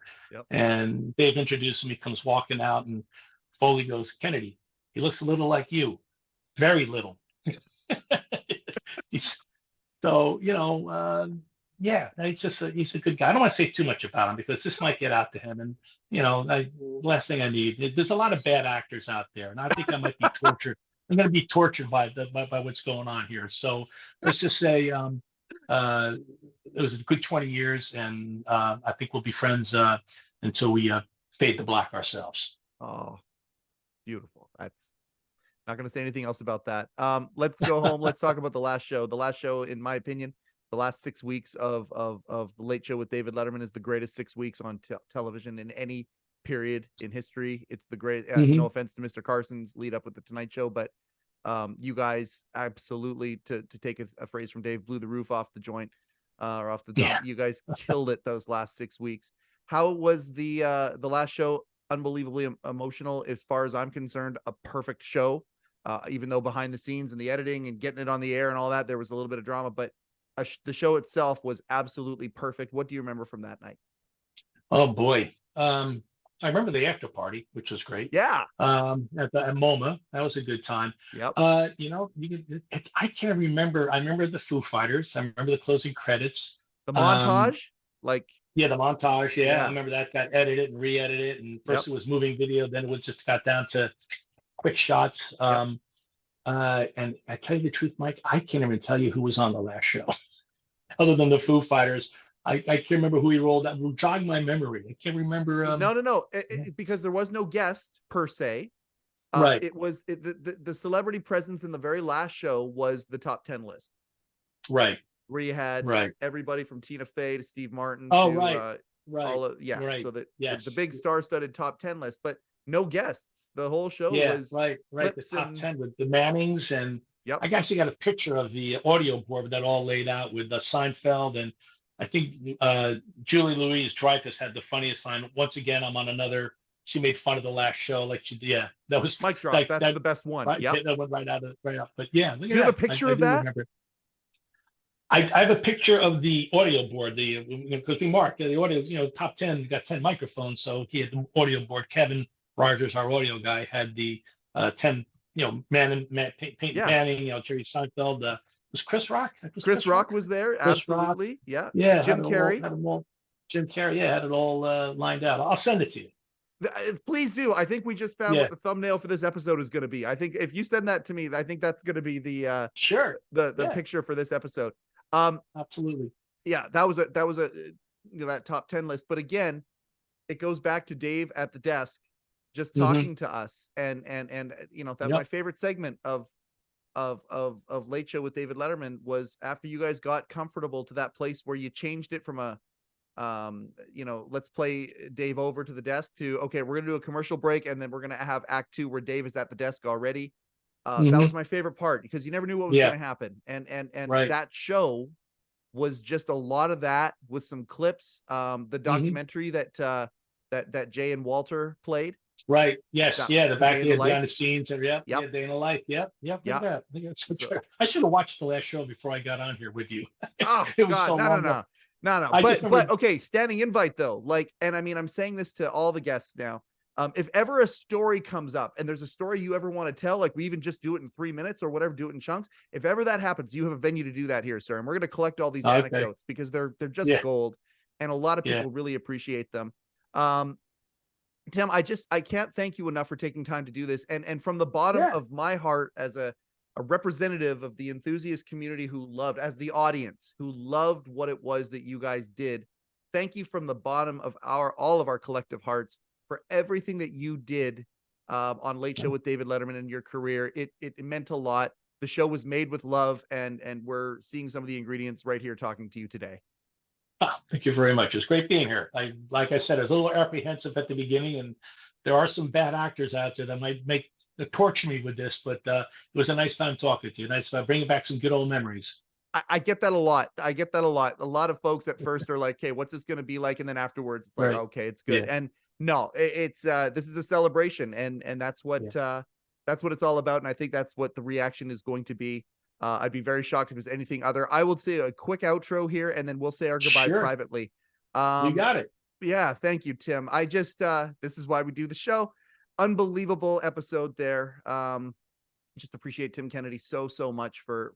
And Dave introduced him, he comes walking out, and Foley goes, Kennedy, he looks a little like you. Very little. He's he's a good guy. I don't want to say too much about him because this might get out to him. And last thing I need, there's a lot of bad actors out there, and I think I might be tortured. I'm going to be tortured by what's going on here. So let's just say it was a good 20 years, and I think we'll be friends until we fade to black ourselves. Oh, beautiful. That's not going to say anything else about that. Let's go home. Let's talk about the last show. The last show, in my opinion, the last 6 weeks of the Late Show with David Letterman is the greatest 6 weeks on television in any period in history. It's the great. No offense to Mr. Carson's lead up with the Tonight Show, but you guys absolutely, to take a phrase from Dave, blew the roof off the joint, or off the dome. You guys killed it those last 6 weeks. How was the last show? Unbelievably emotional, as far as I'm concerned. A perfect show, even though behind the scenes and the editing and getting it on the air and all that, there was a little bit of drama, but the show itself was absolutely perfect. What do you remember from that night? Oh boy. I remember the after party, which was great. Yeah. At MoMA, that was a good time. Yep. I can't remember. I remember the Foo Fighters. I remember the closing credits. The montage, the montage. Yeah, I remember that got edited and re-edited, and first it was moving video, then it was just got down to quick shots. And I tell you the truth, Mike, I can't even tell you who was on the last show, other than the Foo Fighters. I can't remember who he rolled out. Jog my memory. I can't remember. No. Because there was no guest per se. Right. It was the celebrity presence in the very last show was the top 10 list. Right. Where you had everybody from Tina Fey to Steve Martin. Oh, to, right. Right. So the big star-studded top 10 list, but no guests. The whole show was right. The top 10 with the Mannings, and I actually got a picture of the audio board that all laid out with Seinfeld, and I think Julie Louise Dreyfus had the funniest line. Once again, I'm on another she made fun of the last show, like she did. Yeah, that was Mic drop. like That's the best one. right. Yep. Hit that one right out of right up. But yeah, look at You have a that. picture I of do that? remember. I have a picture of the audio board, because we marked the audio, top 10, got 10 microphones. So he had the audio board. Kevin Rogers, our audio guy, had the 10, Peyton Yeah. Manning, Jerry Seinfeld. Was Chris Rock? Chris Rock was there. Chris Rock. Absolutely. Yeah. Yeah. Jim Carrey. Had them all. Jim Carrey, yeah, had it all lined out. I'll send it to you. Please do. I think we just found Yeah. what the thumbnail for this episode is going to be. I think if you send that to me, I think that's going to be the Sure. the Yeah. picture for this episode. Absolutely. Yeah, that was a that top 10 list. But again, it goes back to Dave at the desk just talking to us, and that Yep. my favorite segment of Late Show with David Letterman was after you guys got comfortable to that place where you changed it from a let's play Dave over to the desk to, okay, we're gonna do a commercial break and then we're gonna have act 2 where Dave is at the desk already. That was my favorite part because you never knew what was Yeah. gonna happen, and Right. that show was just a lot of that with some clips. The documentary that Jay and Walter played. Right. Yes. That- Yeah. The the back day in the behind life. the scenes. And yeah. Yep. Yeah. Day in the life. Yep. Yep. Yep. Yeah. I think that's So- true. I should have watched the last show before I got on here with you. Oh It was God, so no. long ago. I just But remember- okay, standing invite though. And I mean, I'm saying this to all the guests now. If ever a story comes up and there's a story you ever want to tell, like we even just do it in 3 minutes or whatever, do it in chunks. If ever that happens, you have a venue to do that here, sir. And we're going to collect all these Okay. anecdotes because they're just Yeah. gold, and a lot of people Yeah. really appreciate them. Tim, I can't thank you enough for taking time to do this. And from the bottom Yeah. of my heart, as a representative of the enthusiast community as the audience who loved what it was that you guys did, thank you from the bottom of all of our collective hearts for everything that you did on Late Show with David Letterman in your career. It meant a lot. The show was made with love, and we're seeing some of the ingredients right here talking to you today. Oh, thank you very much. It's great being here. Like I said, I was a little apprehensive at the beginning, and there are some bad actors out there that might torture me with this, but it was a nice time talking to you. Nice time bringing back some good old memories. I get that a lot. A lot of folks at first are like, "Hey, what's this going to be like?" And then afterwards, it's like, Right. "Okay, it's good." Yeah. And no, it's this is a celebration, and that's what it's all about. And I think that's what the reaction is going to be. I'd be very shocked if there's anything other. I will say a quick outro here, and then we'll say our goodbye Sure. privately. You got it. Yeah, thank you, Tim. I just this is why we do the show. Unbelievable episode there. Just appreciate Tim Kennedy so much for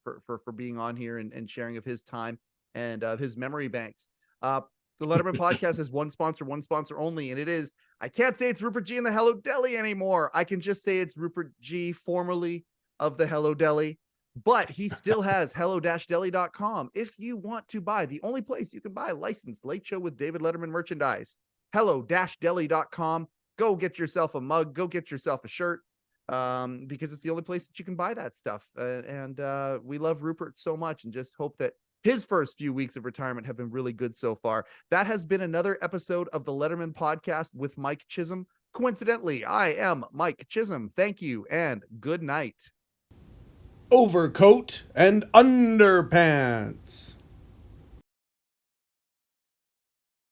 being on here and sharing of his time and of his memory banks. The Letterman podcast has one sponsor only, and it is, I can't say it's Rupert G and the Hello Deli anymore. I can just say it's Rupert G, formerly of the Hello Deli, but he still has hello-deli.com. If you want to buy, the only place you can buy licensed Late Show with David Letterman merchandise, hello-deli.com. Go get yourself a mug, go get yourself a shirt, because it's the only place that you can buy that stuff. And we love Rupert so much and just hope that his first few weeks of retirement have been really good so far. That has been another episode of the Letterman podcast with Mike Chisholm. Coincidentally, I am Mike Chisholm. Thank you and good night. Overcoat and underpants.